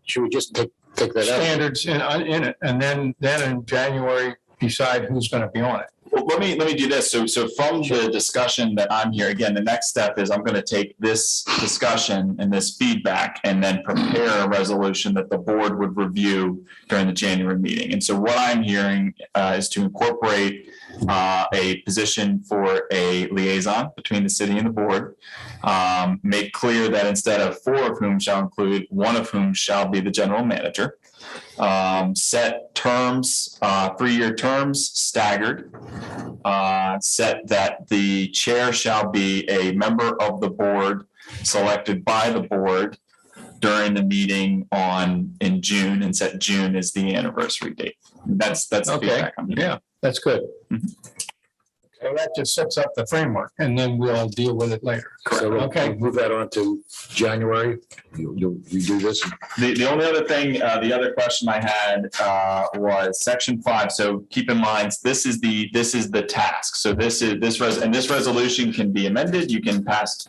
Should we just take that out? standards in it, and then in January, decide who's going to be on it? Well, let me do this. So from the discussion that I'm here, again, the next step is I'm going to take this discussion and this feedback and then prepare a resolution that the board would review during the January meeting. And so what I'm hearing is to incorporate a position for a liaison between the city and the board. Make clear that instead of 4 of whom shall include, 1 of whom shall be the general manager. Set terms, 3-year terms staggered. Set that the chair shall be a member of the board selected by the board during the meeting in June, and set June as the anniversary date. That's the feedback I'm getting. Yeah, that's good. So that just sets up the framework, and then we'll deal with it later. So we'll Okay. move that on to January. You'll redo this. The only other thing, the other question I had was section 5. So keep in mind, this is the task. So this resolution can be amended. You can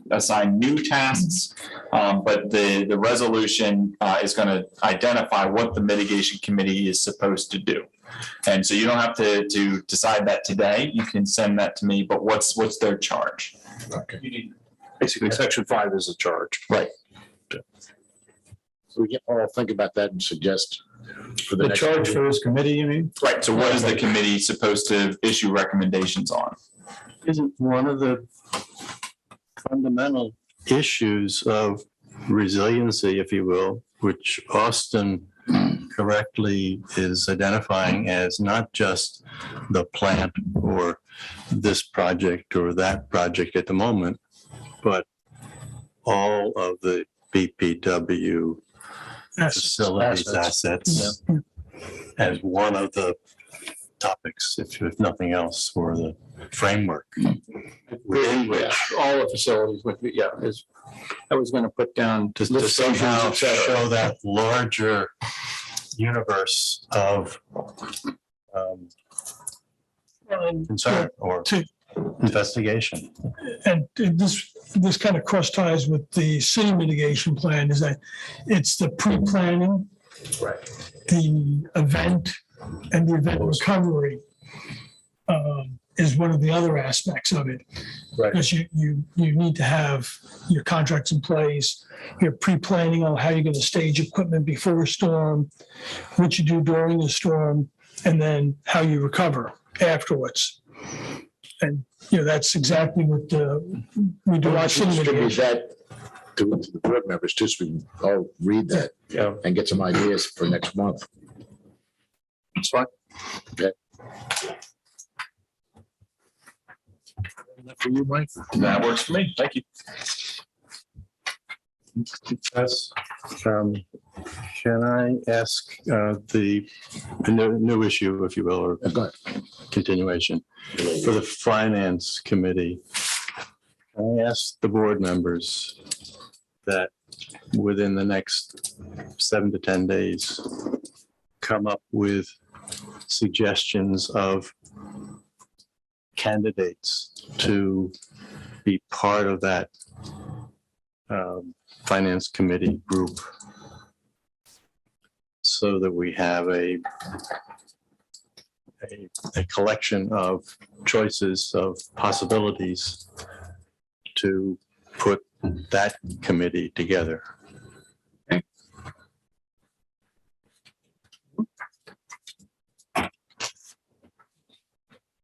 assign new tasks, but the resolution is going to identify what the mitigation committee is supposed to do. And so you don't have to decide that today. You can send that to me, but what's their charge? Okay. Basically, section 5 is a charge. Right. So we can all think about that and suggest for the The next. charge for this committee, you mean? Right. So what is the committee supposed to issue recommendations on? Isn't one of the fundamental issues of resiliency, if you will, which Austin correctly is identifying as not just the plant or this project or that project at the moment, but all of the BPW facilities, assets, as one of the topics, if nothing else, for the framework. In which all the facilities would be, I was going to put down To somehow show that larger universe of concern or investigation. And this kind of cross ties with the city mitigation plan, is that it's the pre-planning, Right. the event, and the event recovery is one of the other aspects of it. Right. Because you need to have your contracts in place, you're pre-planning on how you're going to stage equipment before a storm, what you do during the storm, and then how you recover afterwards. And, that's exactly what we do our city Distribute mitigation. that to the board members too, so we can all read that and get some ideas for next month. That's fine. Okay. For you, Mike? That works for me. Thank you. That's, can I ask the new issue, if you will, or Go ahead. continuation for the finance committee? Can I ask the board members that within the next 7 to 10 days, come up with suggestions of candidates to be part of that finance committee group, so that we have a a collection of choices of possibilities to put that committee together.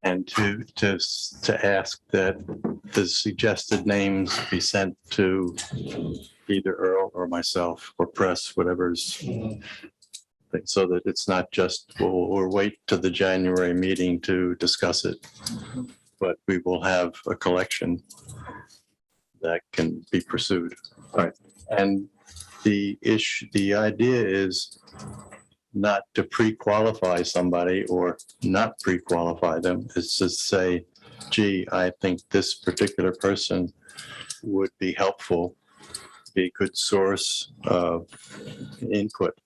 And to ask that the suggested names be sent to either Earl or myself or press, whatever's, so that it's not just, we'll wait to the January meeting to discuss it, but we will have a collection that can be pursued. Right. And the idea is not to pre-qualify somebody or not pre-qualify them. It's to say, gee, I think this particular person would be helpful, be a good source of input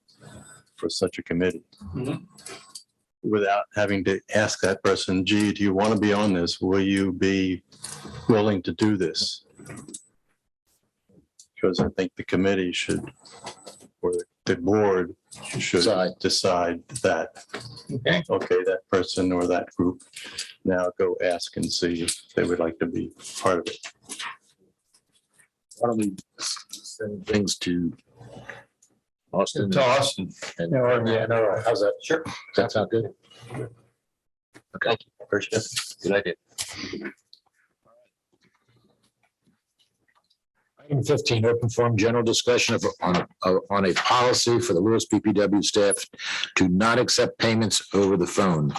for such a committee. Mhm. Without having to ask that person, gee, do you want to be on this? Will you be willing to do this? Because I think the committee should, or the board should decide that, okay, that person or that group, now go ask and see if they would like to be part of it. Why don't we send things to Austin? To Austin. And, how's that? Sure. Does that sound good? Okay. Appreciate it. Good idea. Item 15, open forum general discussion on a policy for the Lewes BPW staff to not accept payments over the phone.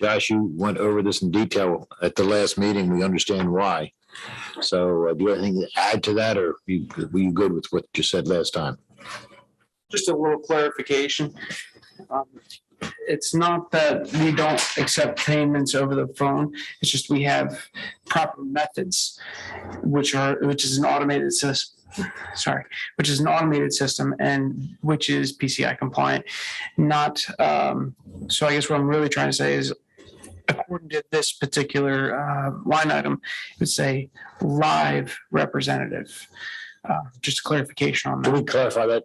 Josh, you went over this in detail at the last meeting. We understand why. So do you have anything to add to that, or were you good with what you said last time? Just a little clarification. It's not that we don't accept payments over the phone. It's just we have proper methods, which is an automated system. Which is an automated system and which is PCI compliant. Not so. I guess what I'm really trying to say is, according to this particular line item, it would say live representative. Just a clarification on that. Can we clarify that?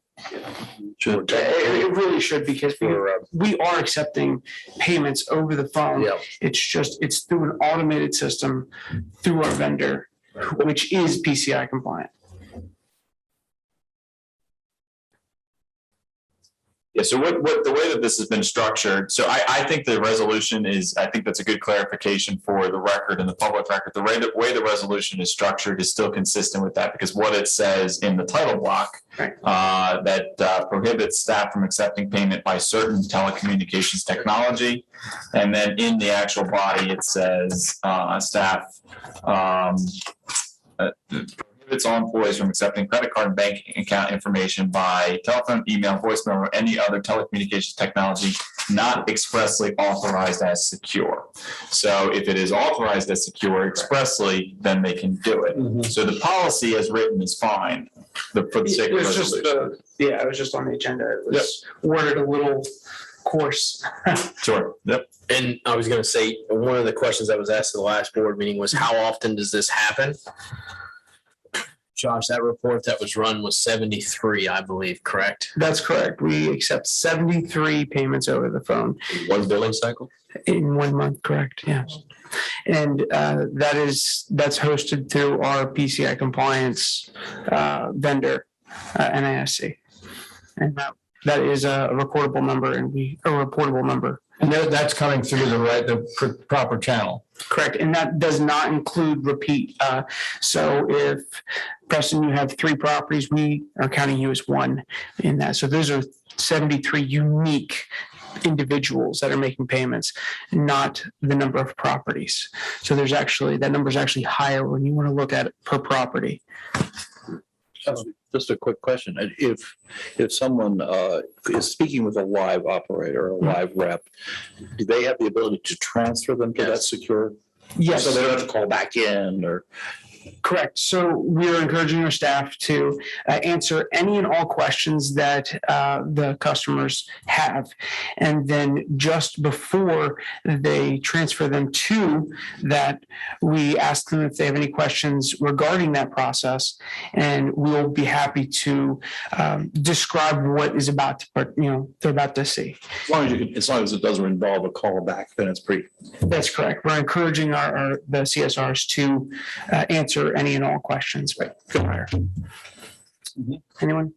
Should. It really should, because we are accepting payments over the phone. Yeah. It's through an automated system through our vendor, which is PCI compliant. Yeah, so what the way that this has been structured, so I think the resolution is, I think that's a good clarification for the record and the public record. The way the resolution is structured is still consistent with that, because what it says in the title block, right, that prohibits staff from accepting payment by certain telecommunications technology. And then in the actual body, it says staff prohibits all employees from accepting credit card and bank account information by telephone, email, voicemail, or any other telecommunications technology not expressly authorized as secure. So if it is authorized as secure expressly, then they can do it. Mm-hmm. So the policy as written is fine for the sake of resolution. It was just on the agenda. It was worded a little coarse. Sure. Yep. And I was going to say, one of the questions that was asked at the last board meeting was, how often does this happen? Josh, that report that was run was 73, I believe, correct? That's correct. We accept 73 payments over the phone. One billing cycle? In 1 month, correct, yes. And that's hosted through our PCI compliance vendor, NISC. And that is a recordable number, and a reportable number. And that's coming through the proper channel. Correct, and that does not include repeat. So if, Preston, you have 3 properties, we are counting you as one in that. So those are 73 unique individuals that are making payments, not the number of properties. So there's actually, that number is actually higher when you want to look at it per property. Just a quick question. If someone is speaking with a live operator or a live rep, do they have the ability to transfer them to that secure? Yes. So they don't have to call back in, or Correct. So we're encouraging our staff to answer any and all questions that the customers have. And then just before they transfer them to that, we ask them if they have any questions regarding that process. And we'll be happy to describe what is about to, they're about to see. As long as it doesn't involve a callback, then it's pretty. That's correct. We're encouraging the CSRs to answer any and all questions. Right. Anyone?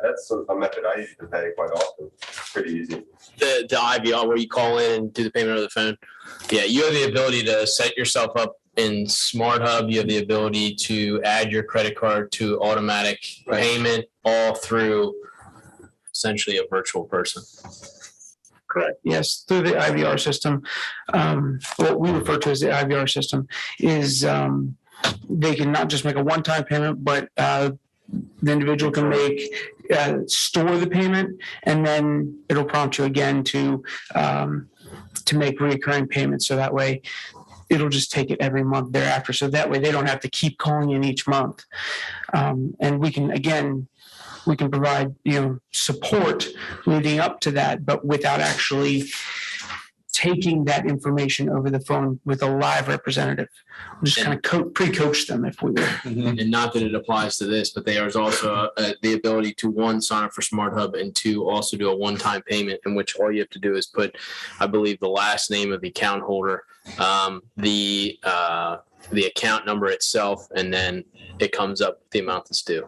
That's sort of a method I use to pay quite often. Pretty easy. The IVR where you call in and do the payment over the phone. Yeah, you have the ability to set yourself up in Smart Hub. You have the ability to add your credit card to automatic payment all through essentially a virtual person. Correct. Yes, through the IVR system. What we refer to as the IVR system is they can not just make a one-time payment, but the individual can store the payment, and then it'll prompt you again to make recurring payments. So that way, it'll just take it every month thereafter. So that way, they don't have to keep calling in each month. And we can provide, support leading up to that, but without actually taking that information over the phone with a live representative. We'll just kind of pre-coach them, if we will. And not that it applies to this, but there is also the ability to, one, sign up for Smart Hub, and two, also do a one-time payment in which all you have to do is put, I believe, the last name of the account holder, the account number itself, and then it comes up with the amount that's due.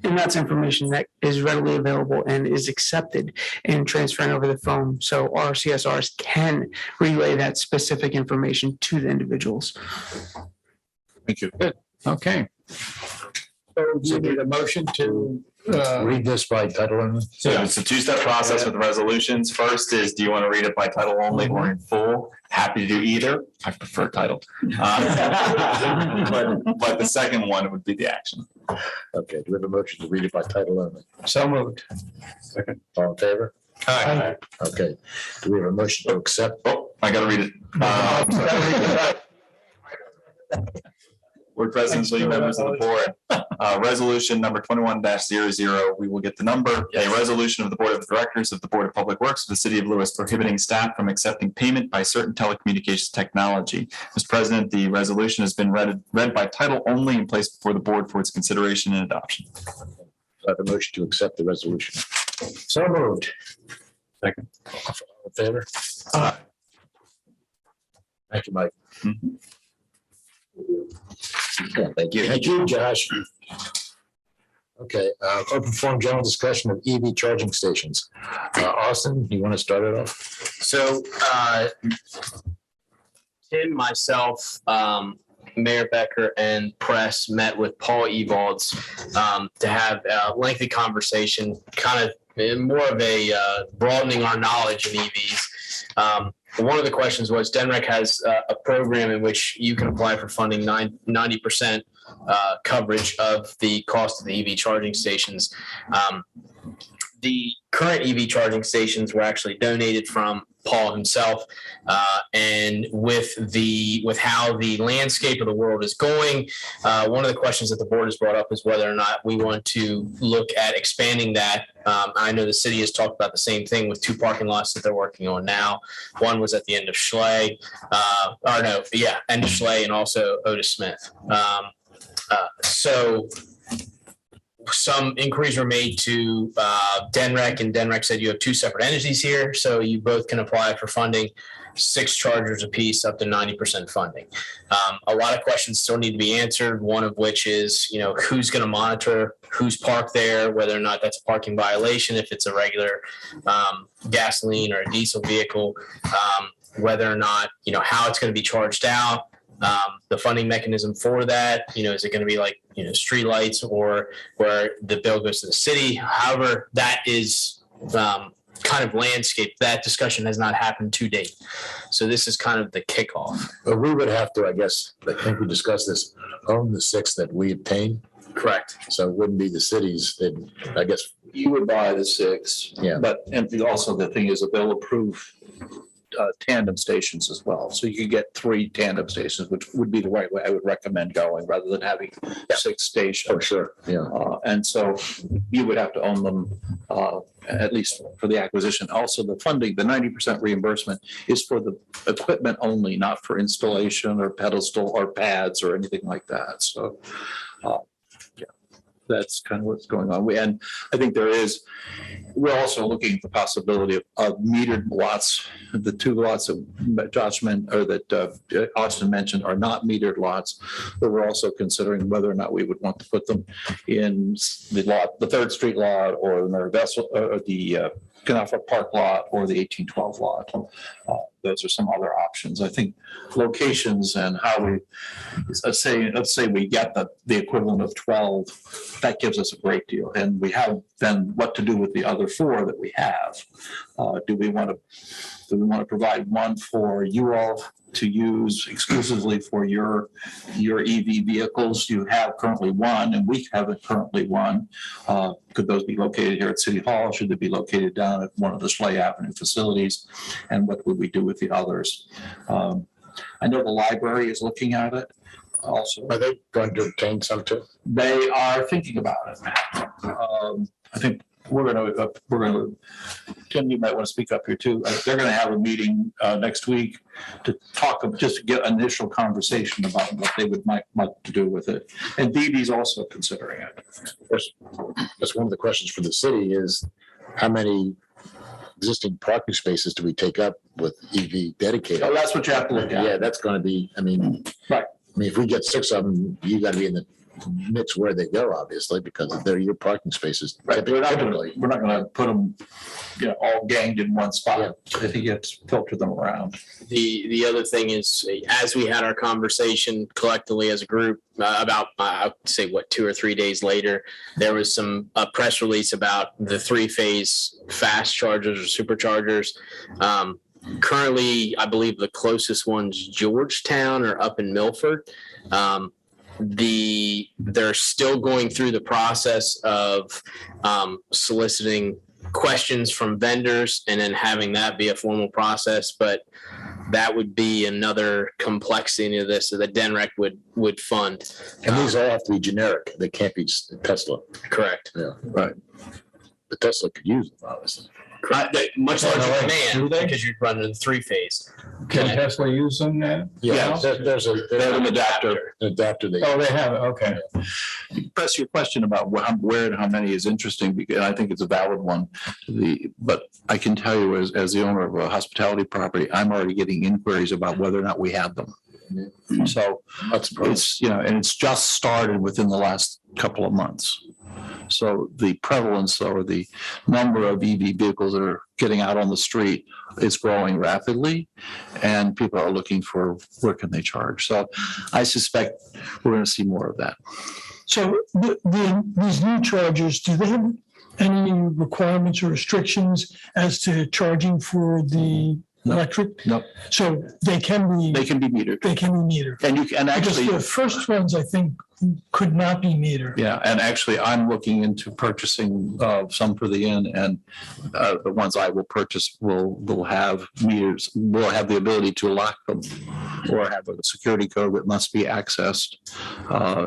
And that's information that is readily available and is accepted in transferring over the phone. So our CSRs can relay that specific information to the individuals. Thank you. Good. Okay. So you need a motion to Read this by title only. So it's a two-step process with resolutions. First is, do you want to read it by title only or in full? Happy to do either. I prefer title. But the second one would be the action. Okay, do we have a motion to read it by title only? so moved. Second. All in favor? Aye. Okay, do we have a motion to accept? Oh, I got to read it. Board President, lead members of the board. Resolution number 21-00, we will get the number. A resolution of the Board of Directors of the Board of Public Works of the City of Lewes prohibiting staff from accepting payment by certain telecommunications technology. Mr. President, the resolution has been read by title only and placed before the board for its consideration and adoption. I have a motion to accept the resolution. So moved. Second. All in favor? Thank you, Mike. Yeah, thank you. Thank you, Josh. Okay, open forum general discussion of EV charging stations. Austin, you want to start it off? So Tim, myself, Mayor Becker, and press met with Paul Evalds to have a lengthy conversation, kind of more of a broadening our knowledge of EVs. One of the questions was, DNREC has a program in which you can apply for funding 90% coverage of the cost of the EV charging stations. The current EV charging stations were actually donated from Paul himself, and with how the landscape of the world is going, one of the questions that the board has brought up is whether or not we want to look at expanding that. I know the city has talked about the same thing with 2 parking lots that they're working on now. One was at the end of Schley, end of Schley, and also Otis Smith. So some inquiries were made to DNREC, and DNREC said you have 2 separate entities here, so you both can apply for funding, 6 chargers apiece, up to 90% funding. A lot of questions still need to be answered, one of which is, who's going to monitor who's parked there, whether or not that's a parking violation, if it's a regular gasoline or a diesel vehicle, whether or not, how it's going to be charged out. The funding mechanism for that, is it going to be like, street lights, or where the bill goes to the city? However, that is kind of landscape. That discussion has not happened to date. So this is kind of the kickoff. But we would have to, I guess, I think we discussed this, own the 6 that we obtain. Correct. So it wouldn't be the cities that, I guess. You would buy the 6. Yeah. But, and also the thing is that they'll approve tandem stations as well. So you could get 3 tandem stations, which would be the right way I would recommend going, rather than having 6 stations. Oh, sure, yeah. And so you would have to own them, at least for the acquisition. Also, the funding, the 90% reimbursement is for the equipment only, not for installation or pedestal or pads or anything like that. So, that's kind of what's going on. And I think we're also looking at the possibility of metered lots. The 2 lots that Josh meant, or that Austin mentioned, are not metered lots, but we're also considering whether or not we would want to put them in the 3rd Street lot, or the Mary Vessel, or the Canal Park lot, or the 1812 lot. Those are some other options. I think locations and how we, let's say we get the equivalent of 12, that gives us a great deal. And we have then what to do with the other 4 that we have. Do we want to provide one for you all to use exclusively for your EV vehicles? You have currently one, and we have currently one. Could those be located here at City Hall? Should they be located down at one of the Schley Avenue facilities? And what would we do with the others? I know the library is looking at it also. Are they going to obtain some too? They are thinking about it. I think we're going to, Tim, you might want to speak up here too. They're going to have a meeting next week to just to get initial conversation about what they would might to do with it. And BB's also considering it. That's one of the questions for the city is how many existing parking spaces do we take up with EV dedicated? So that's what you have to look at. Yeah, that's going to be, right. If we get 6 of them, you got to be in the mix where they go, obviously, because they're your parking spaces. Right. We're not going to put them, all ganged in one spot. Yeah. I think you have to filter them around. The other thing is, as we had our conversation collectively as a group about, I would say, 2 or 3 days later, there was a press release about the 3-phase fast chargers or superchargers. Currently, I believe the closest one's Georgetown or up in Milford. They're still going through the process of soliciting questions from vendors and then having that be a formal process, but that would be another complexity of this that DENREC would fund. And these all have to be generic. They can't be just Tesla. Correct. Yeah, right. But Tesla could use them, obviously. Much larger demand because you'd run in 3-phase. Can Tesla use them now? Yeah, there's an adapter. An adapter. They have it. Okay. Press your question about where and how many is interesting, because I think it's a valid one. But I can tell you, as the owner of a hospitality property, I'm already getting inquiries about whether or not we have them. Mm-hmm. So it's and it's just started within the last couple of months. So the prevalence or the number of EV vehicles that are getting out on the street is growing rapidly, and people are looking for where can they charge. So I suspect we're going to see more of that. So these new chargers, do they have any requirements or restrictions as to charging for the electric? No. So they can be metered. They can be metered. And you can actually, because the first ones I think could not be metered. Yeah, and actually I'm looking into purchasing some for the inn, and the ones I will purchase will have meters, will have the ability to lock them or have a security code that must be accessed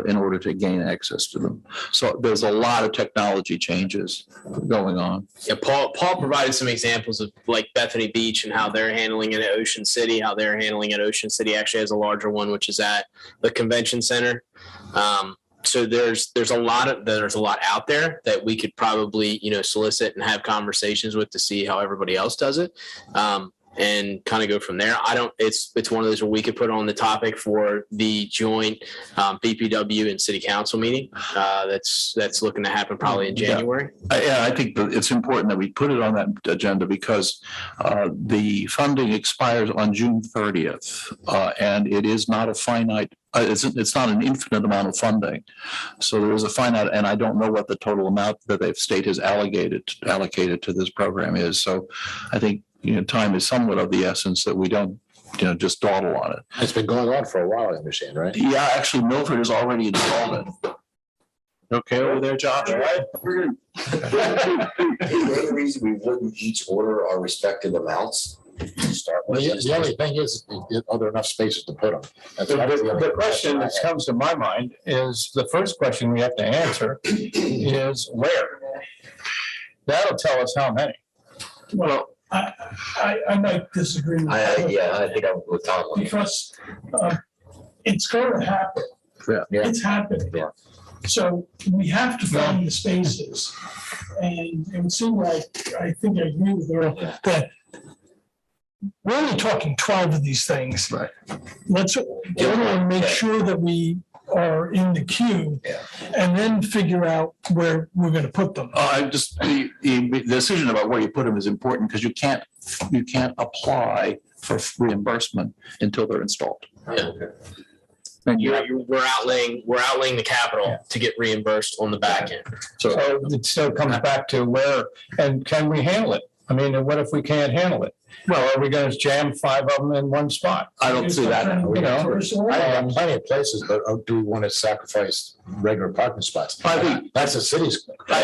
in order to gain access to them. So there's a lot of technology changes going on. Yeah, Paul provided some examples of like Bethany Beach and how they're handling it at Ocean City, how they're handling it. Ocean City actually has a larger one, which is at the convention center. So there's a lot out there that we could probably, solicit and have conversations with to see how everybody else does it. And kind of go from there. It's one of those where we could put on the topic for the joint BPW and city council meeting that's looking to happen probably in January. Yeah, I think that it's important that we put it on that agenda because the funding expires on June 30th, and it is not a finite. It's not an infinite amount of funding, so there is a finite, and I don't know what the total amount that the state has allocated to this program is. So, I think time is somewhat of the essence that we don't just dawdle on it. It's been going on for a while, I understand, right? Yeah, actually, Milford has already installed it. Okay over there, Josh? All right. The only reason we wouldn't each order our respective amounts Well, the only thing is, are there enough spaces to put them? The question that comes to my mind is, the first question we have to answer is where? That'll tell us how many. Well, I might disagree with that. I think I'm with Tom. Because it's going to happen. Yeah. It's happening. Yeah. So we have to find the spaces. And it would seem like, I think I agree with Earl, that we're only talking 12 of these things. Right. Let's make sure that we are in the queue and then figure out where we're going to put them. The decision about where you put them is important because you can't apply for reimbursement until they're installed. Yeah. And We're outlaying the capital to get reimbursed on the back end. So it still comes back to where, and can we handle it? I mean, what if we can't handle it? Well, are we going to jam 5 of them in one spot? I don't see that. You know, I have plenty of places, but do we want to sacrifice regular parking spots? I think that's the city's. I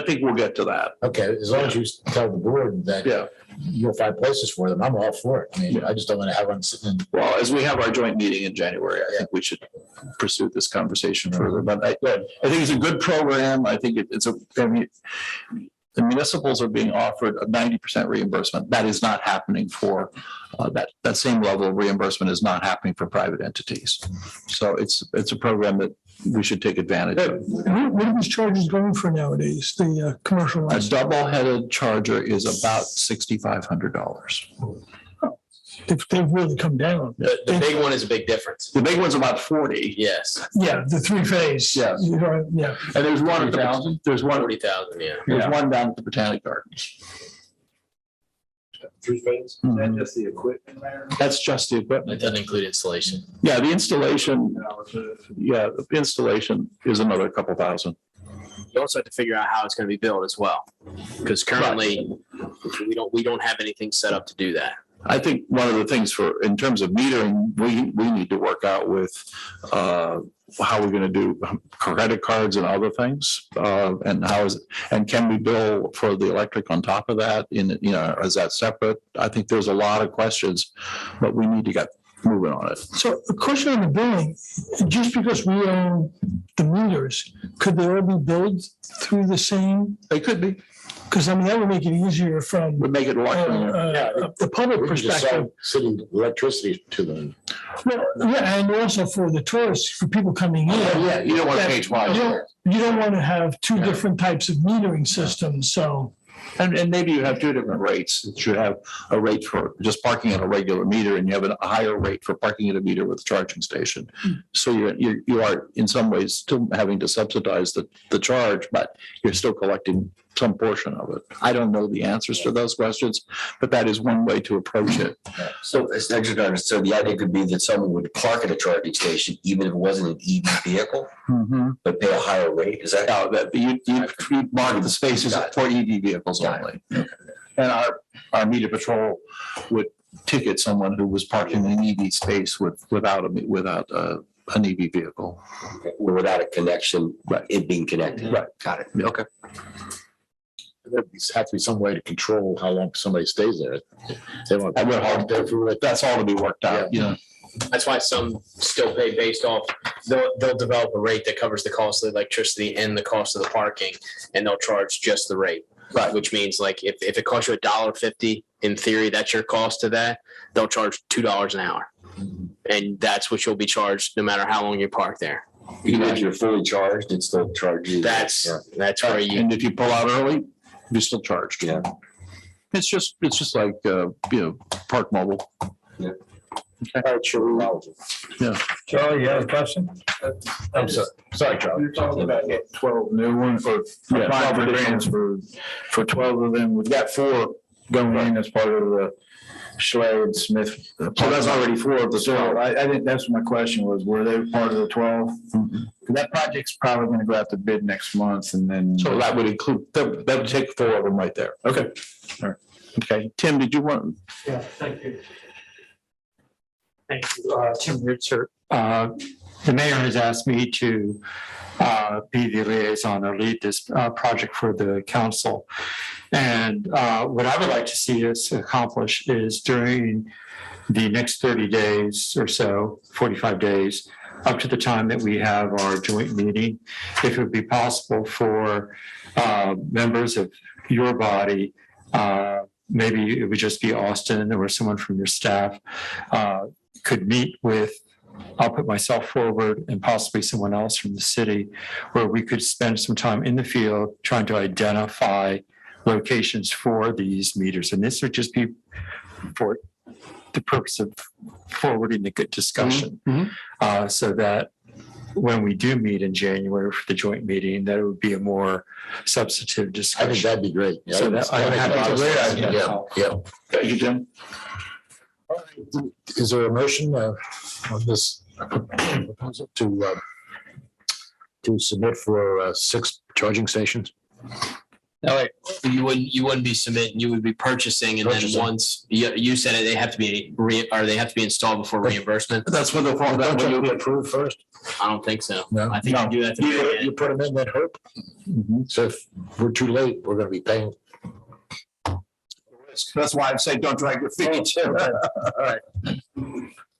think we'll get to that. Okay, as long as you tell the board that you'll find places for them, I'm all for it. I mean, I just don't want to have one sitting. Well, as we have our joint meeting in January, I think we should pursue this conversation further. But I think it's a good program. I think the municipals are being offered a 90% reimbursement. That is not happening for that same level of reimbursement is not happening for private entities. So it's a program that we should take advantage of. What are these charges going for nowadays, the commercial A ones? double-headed charger is about $6,500. They've really come down. The big one is a big difference. The big one's about 40. Yes. Yeah, the 3-phase. Yes. Yeah. And there's one at there's one 40,000. Yeah. There's one down at the Botanic Gardens. 3-phase? Is that just the equipment there? That's just the equipment. It doesn't include installation. Yeah, the installation. Yeah, the installation is another couple thousand. You also have to figure out how it's going to be built as well, because currently we don't have anything set up to do that. I think one of the things in terms of metering, we need to work out with how we're going to do credit cards and other things, and can we bill for the electric on top of that? Is that separate? I think there's a lot of questions, but we need to get moving on it. So a question on the billing, just because we own the meters, could they all be billed through the same? They could be. Because I mean, that would make it easier from Would make it a lot cleaner. the public We could just perspective. sell city electricity to them. Well, yeah, and also for the tourists, for people coming in. You don't want to pay You twice. don't want to have two different types of metering systems, so. And maybe you have two different rates. You should have a rate for just parking at a regular meter, and you have a higher rate for parking at a meter with a charging station. So you are in some ways still having to subsidize the charge, but you're still collecting some portion of it. I don't know the answers to those questions, but that is one way to approach it. So the idea could be that someone would park at a charging station, even if it wasn't an EV vehicle, but pay a higher rate. Is that? You market the spaces for EV vehicles only. And our meter patrol would ticket someone who was parking in an EV space without an EV vehicle. Or without a connection, it being connected. Right. Got it. Okay. There has to be some way to control how long somebody stays there. They want That's all to be worked out. Yeah. That's why some still pay based off, they'll develop a rate that covers the cost of the electricity and the cost of the parking, and they'll charge just the rate. Right. Which means like if it costs you $1.50, in theory, that's your cost to that, they'll charge $2 an hour. And that's what you'll be charged no matter how long you park there. Even if you're fully charged, it's still charged. That's where you. And if you pull out early, you're still charged. Yeah. It's just like, Park Mobile. Yeah. All right, sure. Charlie, you have a question? I'm sorry, Charlie. You're talking about getting 12 new ones for grants for 12 of them. We've got 4 going in as part of the Schlade Smith. So that's already 4 of the 12. I think that's my question was, were they part of the 12? That project's probably going to go out to bid next month and then. So that would include, that would take 4 of them right there. Okay. All right. Okay. Tim, did you want? Yeah, thank you. Thank you, Tim Ritzer. the mayor has asked me to be the liaison or lead this project for the council. And what I would like to see us accomplish is during the next 30 days or so, 45 days, up to the time that we have our joint meeting, if it would be possible for members of your body, maybe it would just be Austin or someone from your staff, could meet with, I'll put myself forward and possibly someone else from the city, where we could spend some time in the field trying to identify locations for these meters. And this would just be for the purpose of forwarding the good discussion. So that when we do meet in January for the joint meeting, that it would be a more substantive discussion. I think that'd be great. So that I have That's a great idea. Yeah, yeah. Thank you, Jim. Is there a motion on this proposal to submit for 6 charging stations? No, wait, you wouldn't be submitting, you would be purchasing, and then Purchasing. once, you said it, they have to be they have to be installed before reimbursement? That's when the form that Don't when you have to you be approved first? I don't think so. No. I think you do that to the You put them in that hope. So if we're too late, we're gonna be paying. That's why I'm saying don't drag your feet. All right.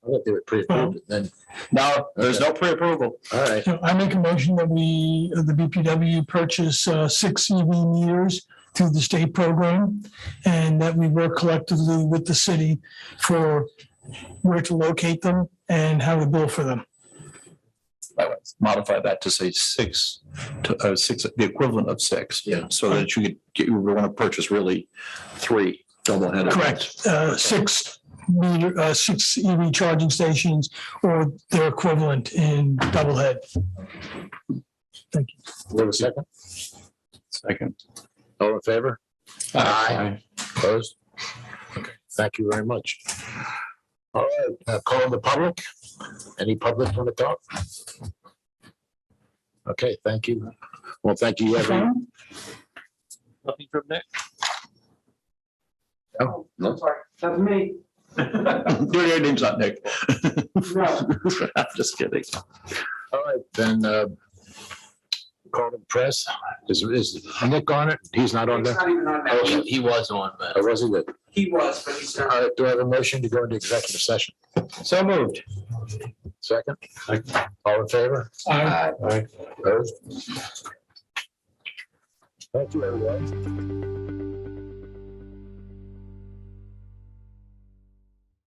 I thought they were pre-approved, then, No, there's no pre-approval. all right. So I make a motion that the BPW purchase 6 EV meters through the state program, and that we work collectively with the city for where to locate them and how to bill for them. I would modify that to say 6, the equivalent of 6. Yeah. So that you would want to purchase really 3 double-headed. Correct. 6 EV charging stations or their equivalent in double head. Thank you. We have a second? Second. All in favor? Aye. Opposed? Okay, thank you very much. All right, call the public. Any public want to talk? Okay, thank you. Well, thank you, everyone. Nothing from Nick? No? That's me. Your name's not Nick. No. I'm just kidding. All right, then, call the press. Is Nick on it? He's not on there? not even on Oh, He was on, but. or was he good? He was, but he's All right, do I have a motion to go into executive session? So moved. Second? All in favor? Aye. Opposed? Thank you, everyone.